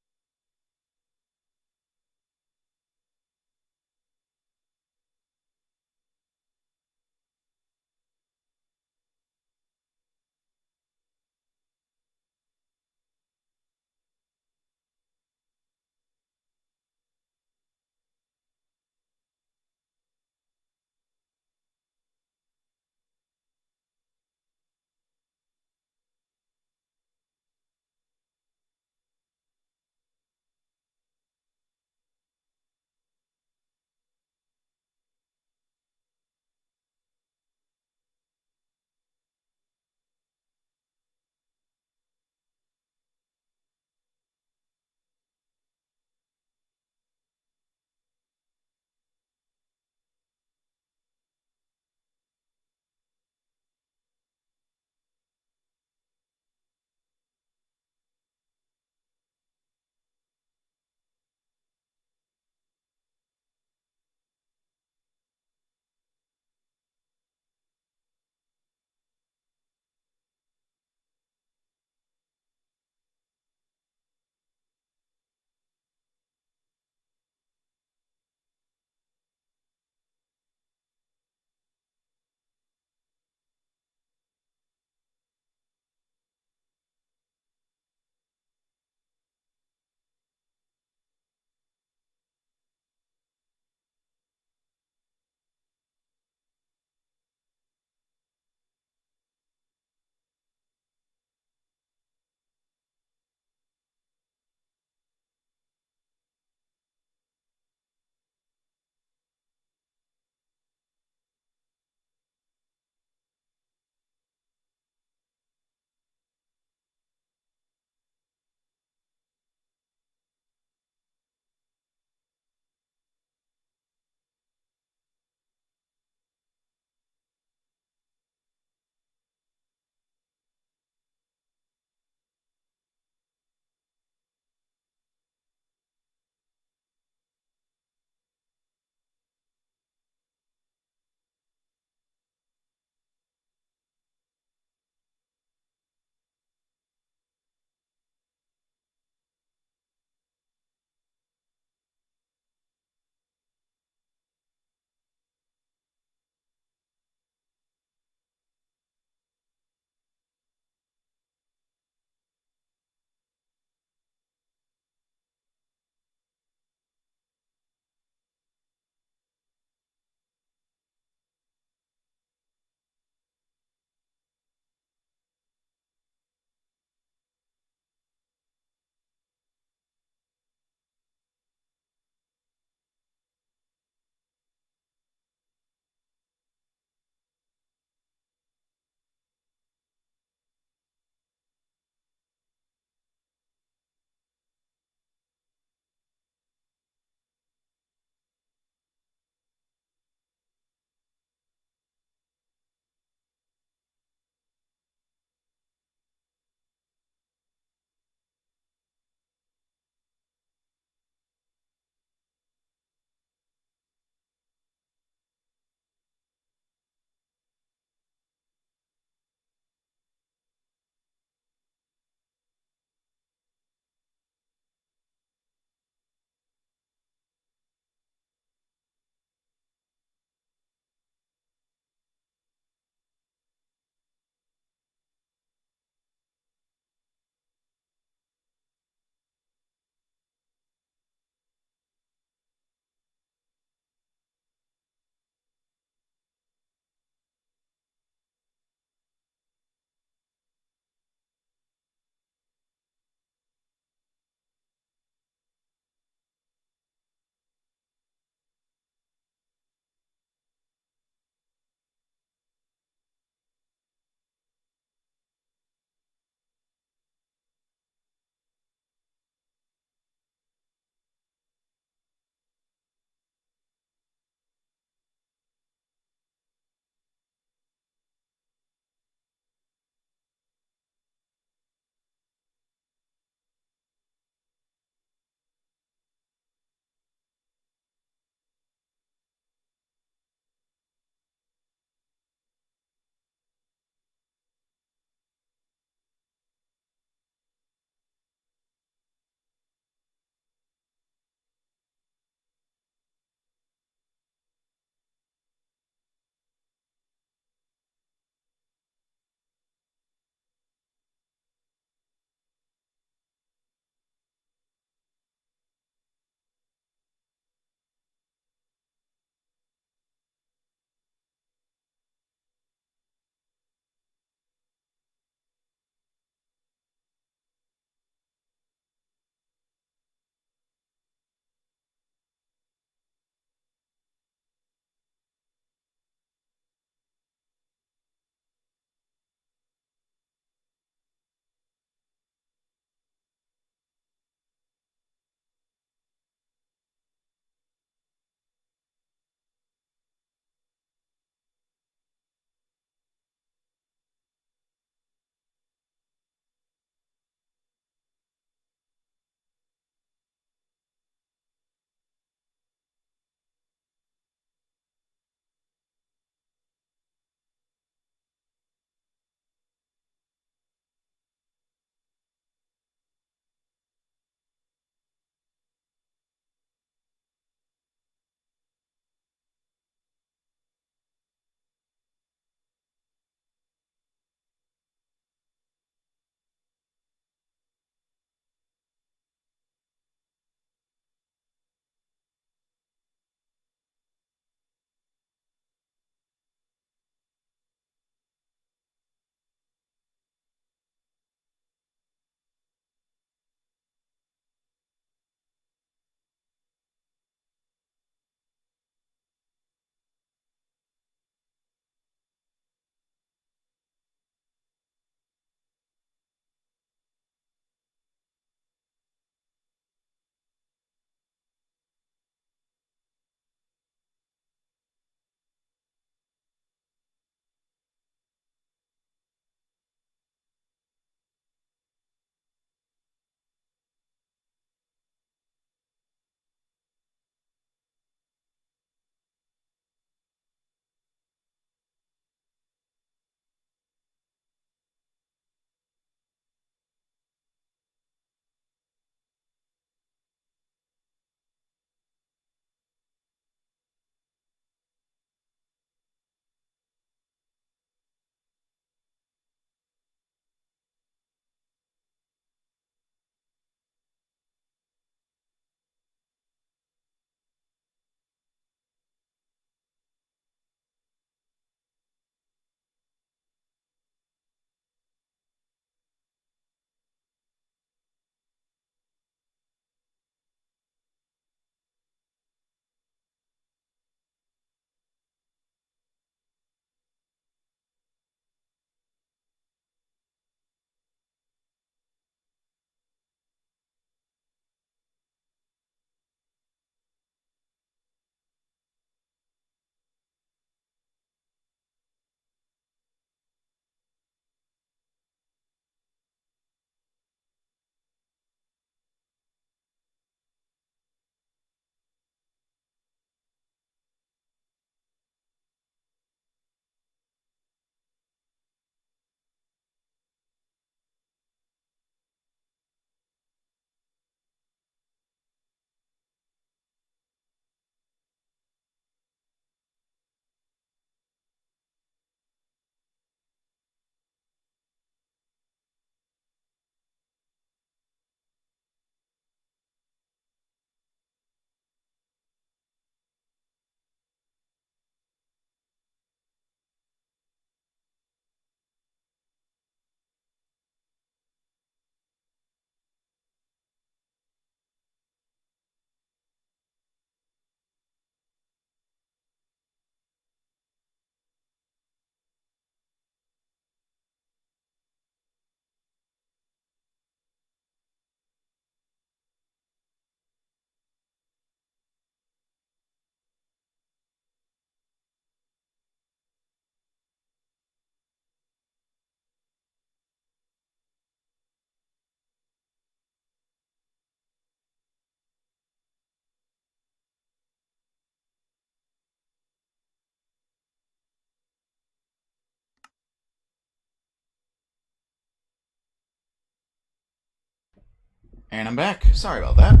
And I'm back. Sorry about that.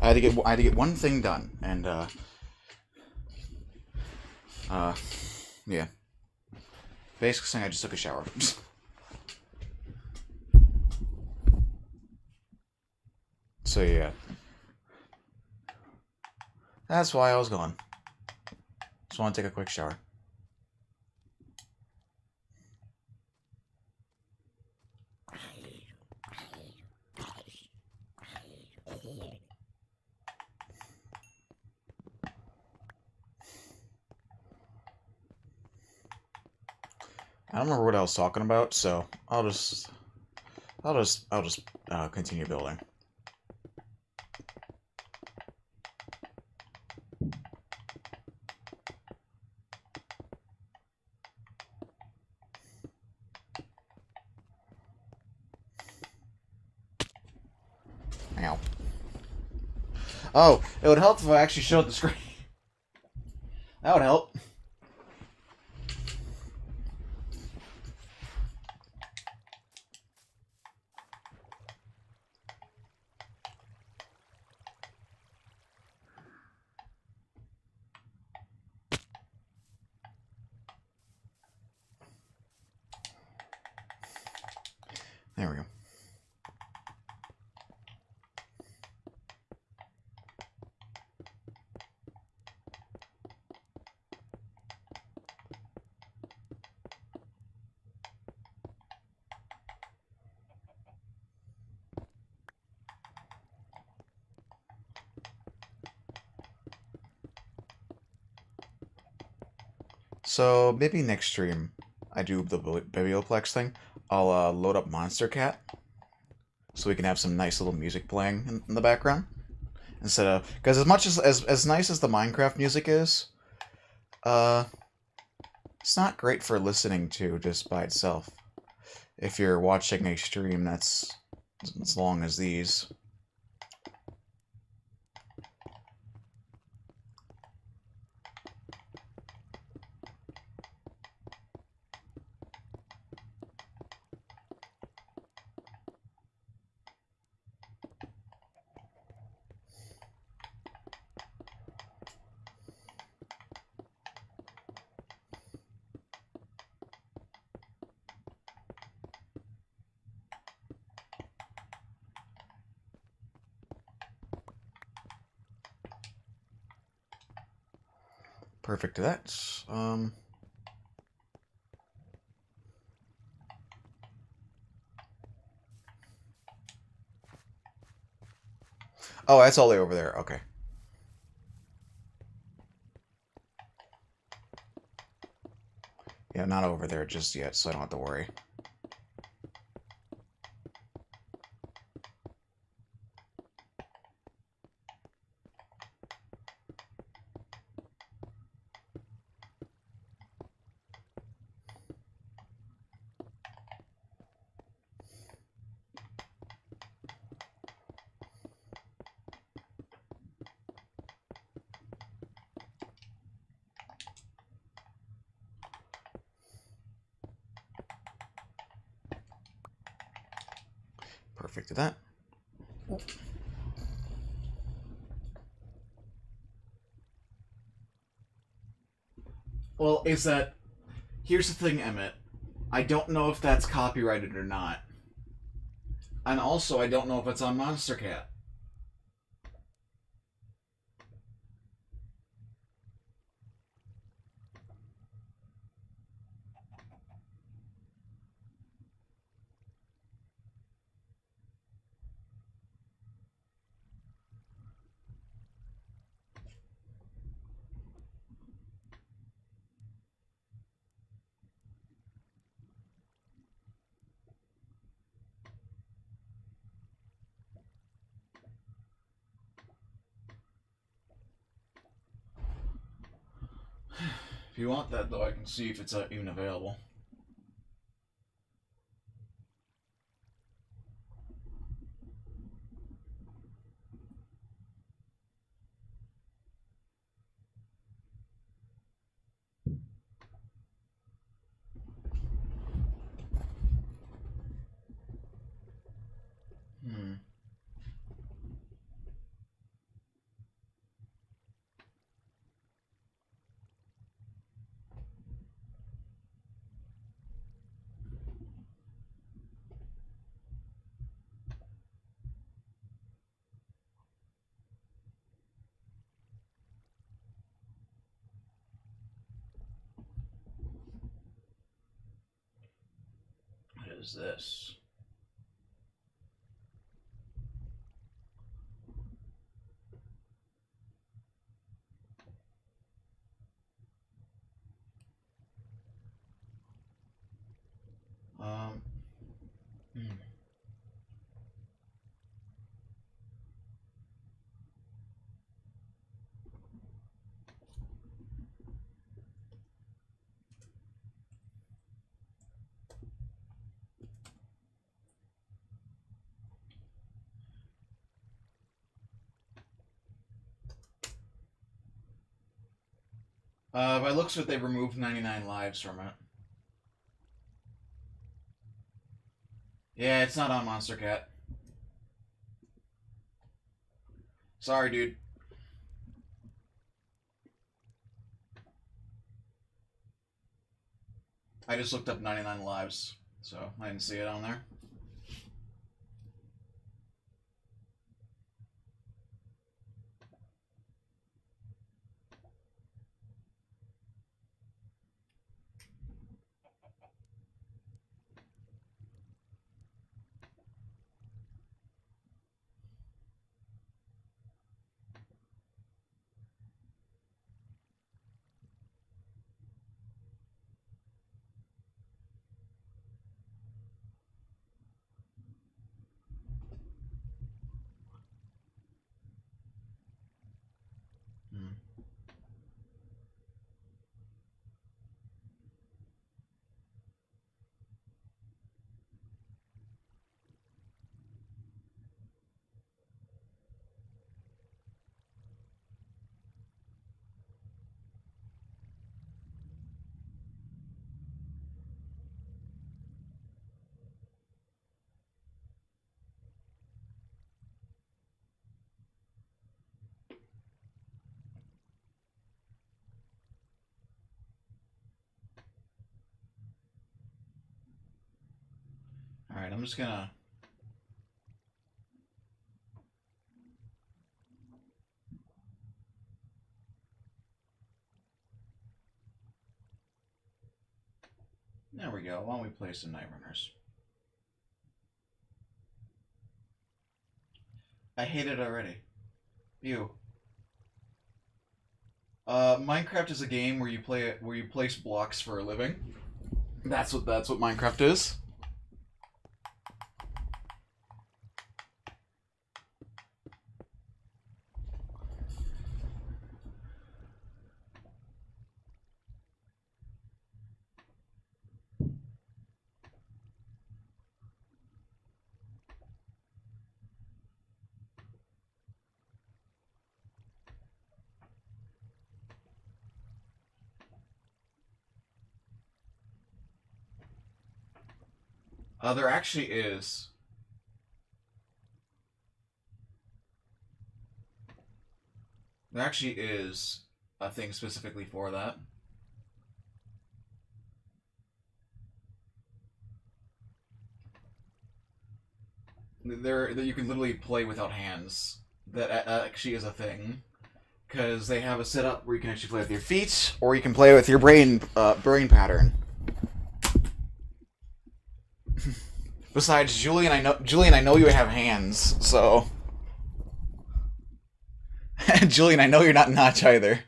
I had to get one thing done, and uh, yeah. Basically saying I just took a shower. So yeah, that's why I was gone. Just want to take a quick shower. I don't remember what I was talking about, so I'll just continue building. Ow. Oh, it would help if I actually showed the screen. That would help. There we go. So maybe next stream I do the Biblioplex thing. I'll load up Monster Cat so we can have some nice little music playing in the background instead of because as much as nice as the Minecraft music is, uh, it's not great for listening to just by itself. If you're watching a stream that's as long as these. Perfect to that. Oh, that's all the way over there. Okay. Yeah, not over there just yet, so I don't have to worry. Perfect to that. Well, is that... Here's the thing, Emmett. I don't know if that's copyrighted or not. And also, I don't know if it's on Monster Cat. If you want that, though, I can see if it's even available. Hmm. is this? Hmm. By looks of it, they removed 99 lives from it. Yeah, it's not on Monster Cat. Sorry, dude. I just looked up 99 lives, so I didn't see it on there. Hmm. Alright, I'm just gonna... There we go. Why don't we play some Night Runners? I hate it already. Ew. Minecraft is a game where you place blocks for a living. That's what Minecraft is. There actually is. There actually is a thing specifically for that. There, that you can literally play without hands. That actually is a thing, because they have a setup where you can actually play with your feet, or you can play with your brain pattern. Besides, Julian, I know you have hands, so. Julian, I know you're not Notch either.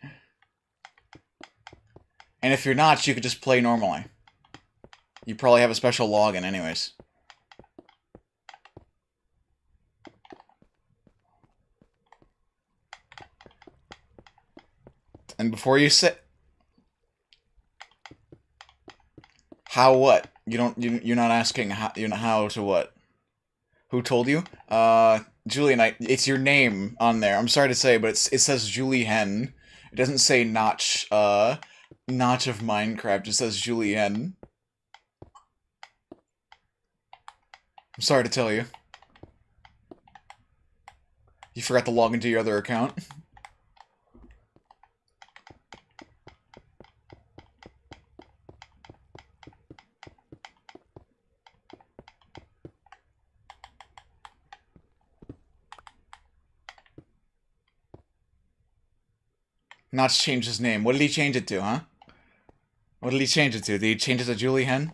And if you're Notch, you could just play normally. You probably have a special login, anyways. And before you say, how what? You're not asking how to what? Who told you? Julian, it's your name on there. I'm sorry to say, but it says Julie Hen. It doesn't say Notch, Notch of Minecraft. It says Julie Hen. I'm sorry to tell you. You forgot to log into your other account. Notch changed his name. What did he change it to, huh? What did he change it to? Did he change it to Julie Hen?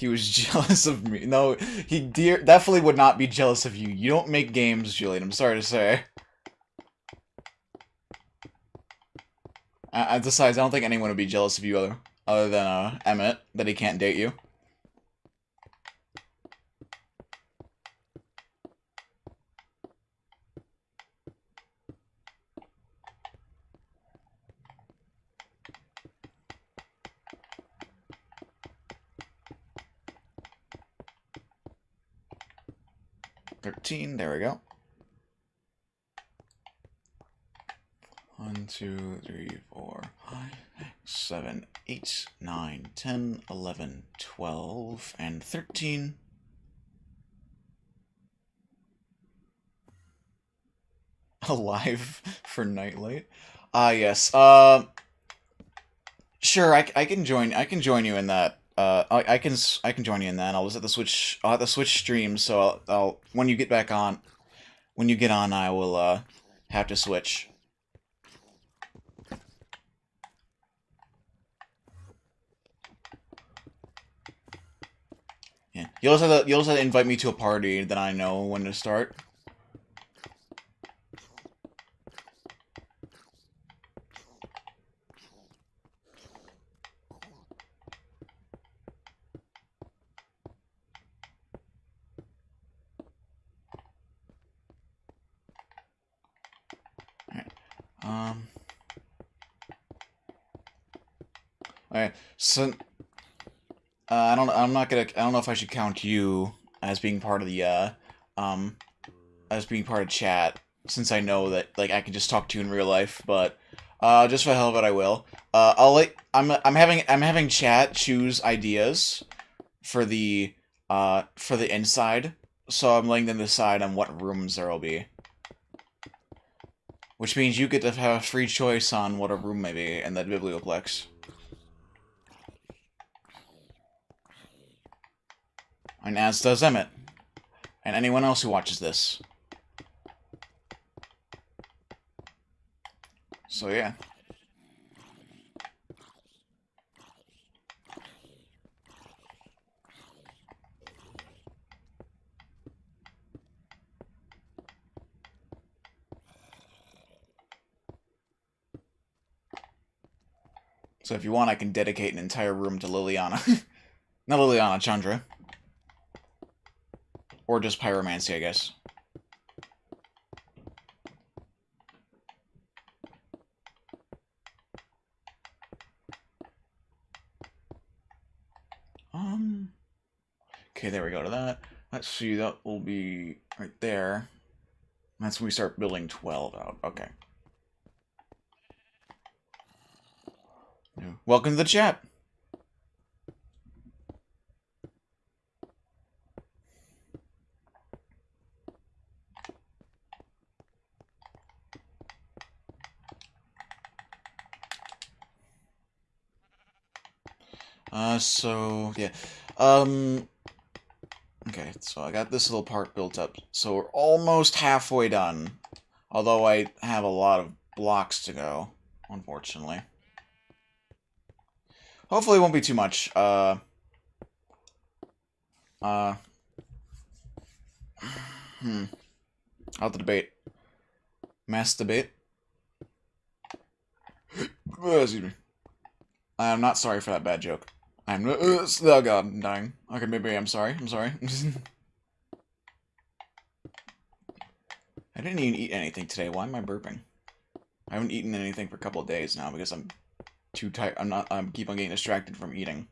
He was jealous of me. No, he definitely would not be jealous of you. You don't make games, Julian. I'm sorry to say. Besides, I don't think anyone would be jealous of you other than Emmett, that he can't date you. There we go. 1, 2, 3, 4, 5, 7, 8, 9, 10, 11, 12, and 13. Alive for Nightlight. Yes. Sure. I can join. I can join you in that. I can join you in that. I'll just have to switch. I'll have to switch streams. So I'll when you get back on, when you get on, I will have to switch. Yeah. You'll also have to invite me to a party. Then I know when to start. Alright, so I don't. I'm not gonna. I don't know if I should count you as being part of the as being part of chat, since I know that like I can just talk to you in real life. But just for the hell of it, I will. I'm having chat choose ideas for the inside, so I'm letting them decide on what rooms there will be. Which means you get to have a free choice on what a room may be in that Biblioplex. And as does Emmett. And anyone else who watches this. So yeah. So if you want, I can dedicate an entire room to Liliana. Not Liliana, Chandra. Or just pyromancy, I guess. Okay, there we go to that. Let's see, that will be right there. That's when we start building 12 out. Okay. Welcome to the chat. So, yeah. Okay, so I got this little part built up. So we're almost halfway done. Although I have a lot of blocks to go, unfortunately. Hopefully it won't be too much. I'll have to debate. Mass debate. Excuse me. I'm not sorry for that bad joke. I'm oh god, I'm dying. Okay, maybe I'm sorry. I'm sorry. I didn't even eat anything today. Why am I burping? I haven't eaten anything for a couple of days now because I'm too tired. I'm keep on getting distracted from eating.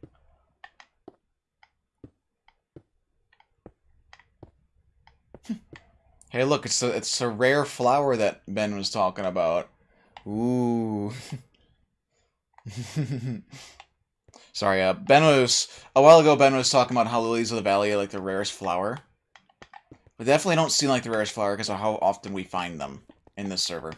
Hey, look, it's a rare flower that Ben was talking about. Ooh. Sorry, a while ago Ben was talking about how lilies of the valley are like the rarest flower. But definitely don't seem like the rarest flower because of how often we find them in this server.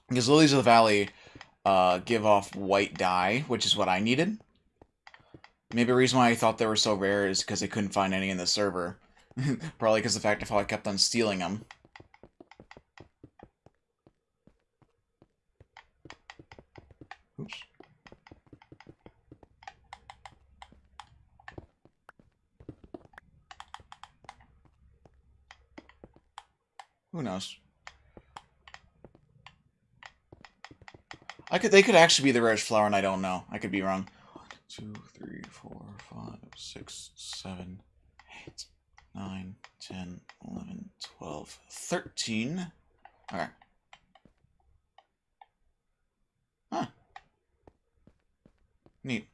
Because lilies of the valley give off white dye, which is what I needed. Maybe the reason why I thought they were so rare is because I couldn't find any in the server. Probably because of the fact of how I kept on stealing them. Who knows? They could actually be the rarest flower, and I don't know. I could be wrong. 1, 2, 3, 4, 5, 6, 7, 8, 9, 10, 11, 12, 13. Okay. Huh. Neat.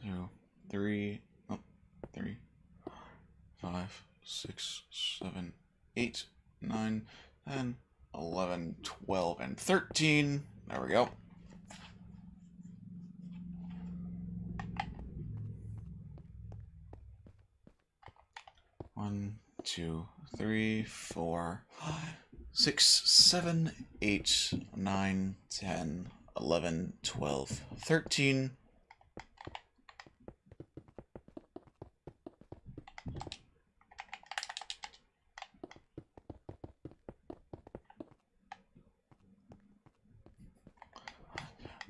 2, 3, 3, 5, 6, 7, 8, 9, 10, 11, 12, and 13. There we go. One, 2, 3, 4, 5, 6, 7, 8, 9, 10, 11, 12, 13.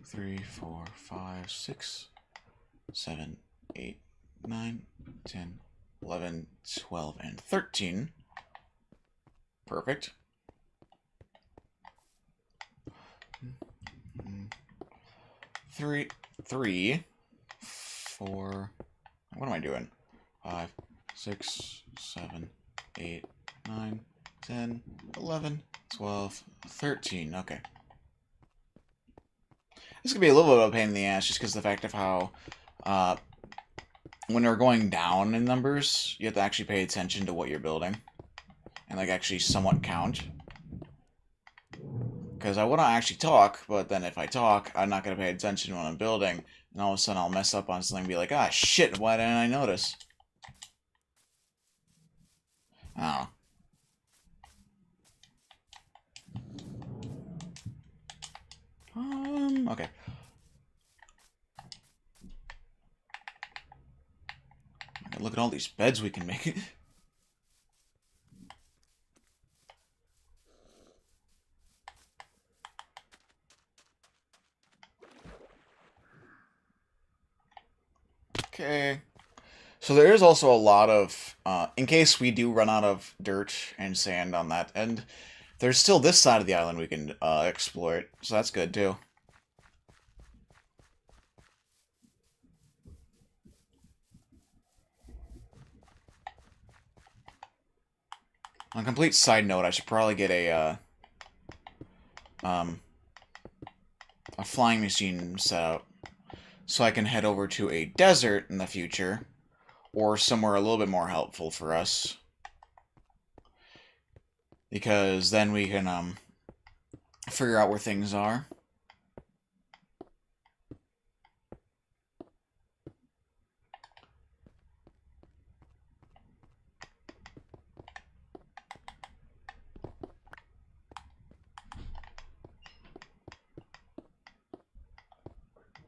Three, 4, 5, 6, 7, 8, 9, 10, 11, 12, and 13. Perfect. 3, 4. What am I doing? 5, 6, 7, 8, 9, 10, 11, 12, 13. Okay. This could be a little bit of a pain in the ass just because of the fact of how when we're going down in numbers, you have to actually pay attention to what you're building and like actually somewhat count. Because I want to actually talk, but then if I talk, I'm not going to pay attention to what I'm building, and all of a sudden I'll mess up on something and be like, ah, shit, why didn't I notice? Oh. Okay. Look at all these beds we can make. Okay. So there is also a lot of, in case we do run out of dirt and sand on that end, there's still this side of the island we can exploit, so that's good too. On a complete side note, I should probably get a flying machine set up so I can head over to a desert in the future, or somewhere a little bit more helpful for us. Because then we can figure out where things are.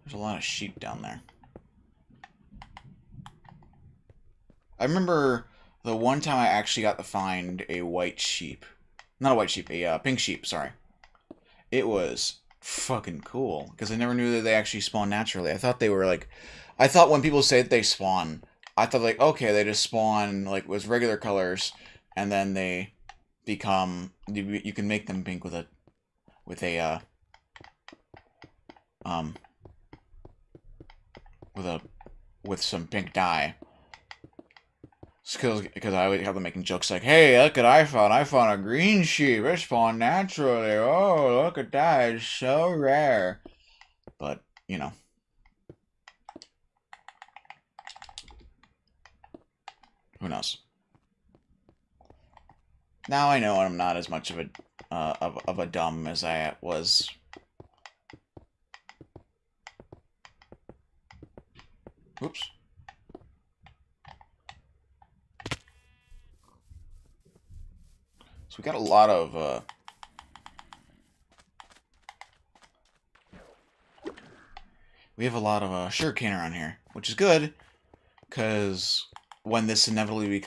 There's a lot of sheep down there. I remember the one time I actually got to find a white sheep. Not a white sheep, a pink sheep, sorry. It was fucking cool, because I never knew that they actually spawn naturally. I thought they were like... I thought when people say that they spawn, I thought like, okay, they just spawn like with regular colors, and then they become... You can make them pink with a... with some pink dye. Because I would have them making jokes like, hey, look at I found a green sheep. It spawned naturally. Oh, look at that. It's so rare. But, you know. Who knows? Now I know I'm not as much of a dumb as I was. Oops. So we got a lot of, we have a lot of, sugarcane around here, which is good, because when this inevitably